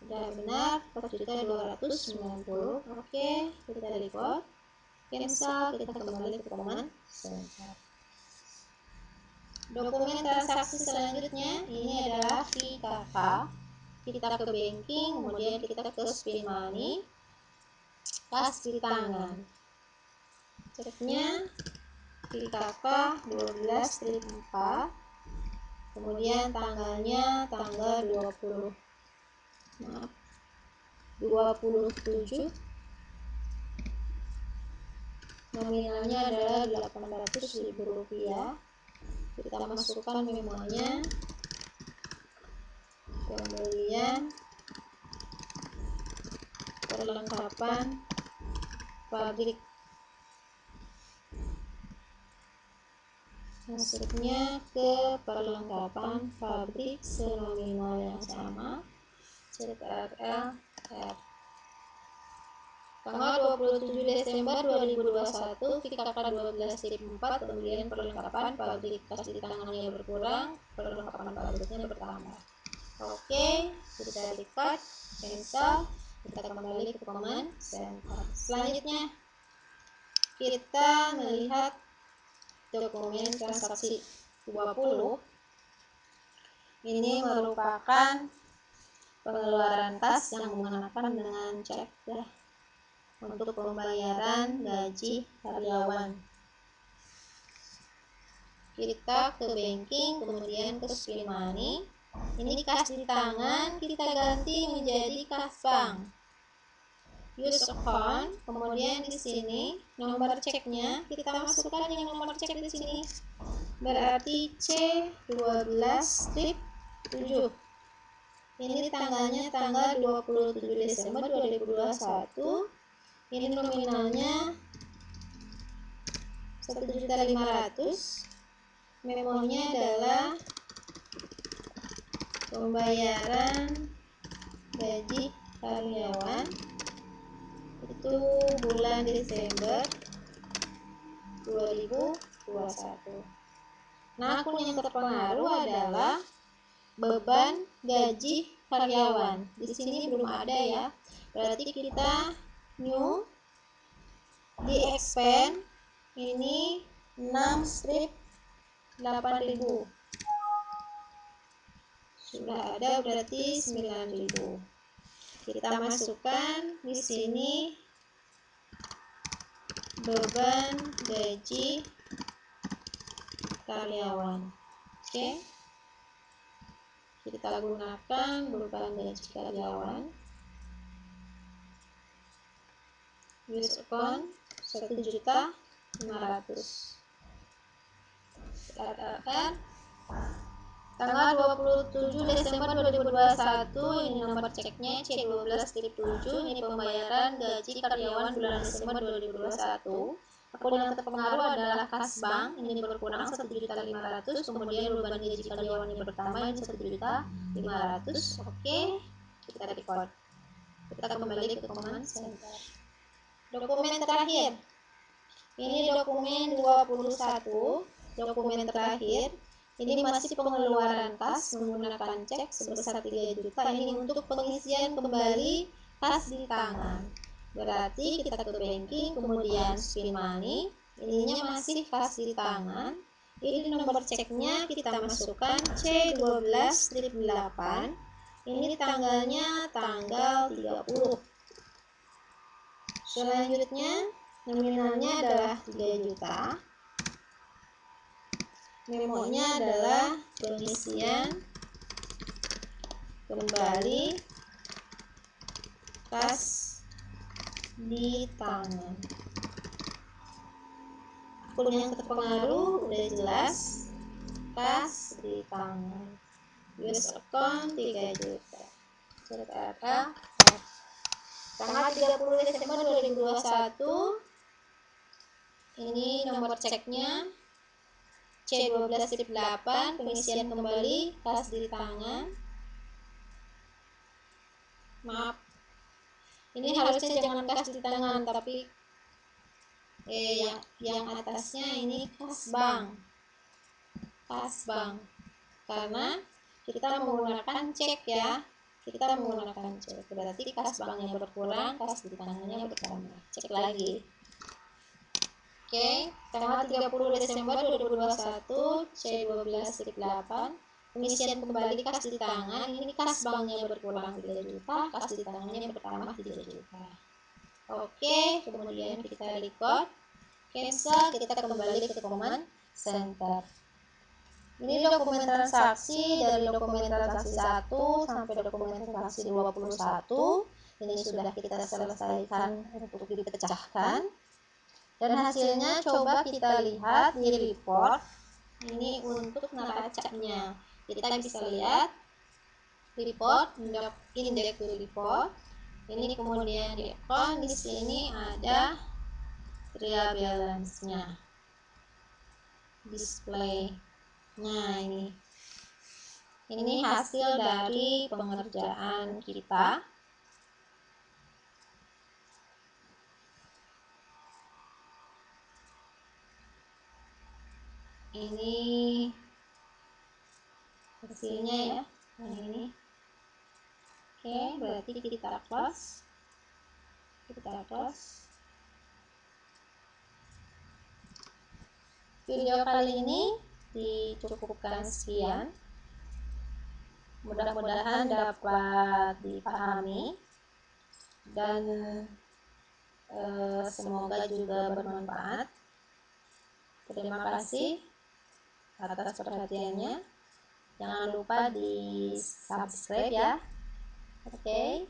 Sudah benar, 4.290. Oke, kita record, cancel, kita kembali ke command center. Dokumen transaksi selanjutnya ini adalah VKK. Kita ke banking, kemudian kita ke spin money, kas di tangan. Ceknya VKK 12/4, kemudian tanggalnya tanggal 27, nominalnya adalah 800.000 rupiah. Kita masukkan memonya, pembelian, perlengkapan pabrik, masuknya ke perlengkapan pabrik senominal yang sama, CTRL-R. Tanggal 27 Desember 2021, VKK 12/4, kemudian perlengkapan pabrik, kas di tangannya berkurang, perlengkapan pabriknya bertambah. Oke, kita record, cancel, kita kembali ke command center. Selanjutnya kita melihat dokumen transaksi 20. Ini merupakan pengeluaran kas yang menggunakan dengan cek ya, untuk pembayaran gaji karyawan. Kita ke banking, kemudian ke spin money. Ini kas di tangan kita ganti menjadi kas bank. Use account, kemudian di sini nomor ceknya kita masukkan yang nomor cek di sini. Berarti C12/7. Ini tanggalnya tanggal 27 Desember 2021. Ini nominalnya 1.500.000. Memonya adalah pembayaran gaji karyawan itu bulan Desember 2021. Nah, akun yang terpengaruh adalah beban gaji karyawan. Di sini belum ada ya. Berarti kita new, di expand, ini 6/8.000. Sudah ada berarti 9.000. Kita masukkan di sini beban gaji karyawan. Oke. Kita gunakan beban gaji karyawan. Use account 1.500.000. Tanggal 27 Desember 2021, ini nomor ceknya C12/7. Ini pembayaran gaji karyawan bulan Desember 2021. Akun yang terpengaruh adalah kas bank, ini berkurang 1.500.000. Kemudian beban gaji karyawan yang bertambah ini 1.500.000. Oke, kita record. Kita kembali ke command center. Dokumen terakhir. Ini dokumen 21. Dokumen terakhir. Ini masih pengeluaran kas menggunakan cek sebesar 3 juta. Ini untuk pengisian kembali kas di tangan. Berarti kita ke banking, kemudian spin money. Ininya masih kas di tangan. Ini nomor ceknya kita masukkan C12/8. Ini tanggalnya tanggal 30. Selanjutnya Nominalnya adalah 3 juta. Memonya adalah pengisian kembali kas di tangan. Akun yang terpengaruh udah jelas, kas di tangan. Use account 3 juta. Serta tanggal 30 Desember 2021. Ini nomor ceknya C12-8, pengisian kembali kas di tangan. Maaf, ini harusnya jangan kas di tangan, tapi yang atasnya ini kas bank, karena kita menggunakan cek ya, berarti kas banknya berkurang, kas di tangannya bertambah. Cek lagi. Oke, tanggal 30 Desember 2021, C12-8, pengisian kembali kas di tangan. Ini kas banknya berkurang 3 juta, kas di tangannya bertambah 3 juta. Oke, kemudian kita record, cancel, kita kembali ke command center. Ini dokumen transaksi dari dokumen transaksi 1 sampai dokumen transaksi 21. Ini sudah kita selesaikan untuk dipecahkan. Dan hasilnya coba kita lihat di report. Ini untuk neracanya. Kita bisa lihat report, index to report. Ini kemudian di account, di sini ada trial balance-nya. Display. Nah, ini hasil dari pengerjaan kita. Ini hasilnya ya, yang ini. Oke, berarti kita close. Video kali ini dicukupkan sekian. Mudah-mudahan dapat dipahami dan semoga juga bermanfaat. Terima kasih atas perhatiannya. Jangan lupa di subscribe ya. Oke.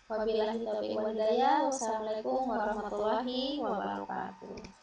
Wabillahi taufiq wal hidayah. Wassalamualaikum warahmatullahi wabarakatuh.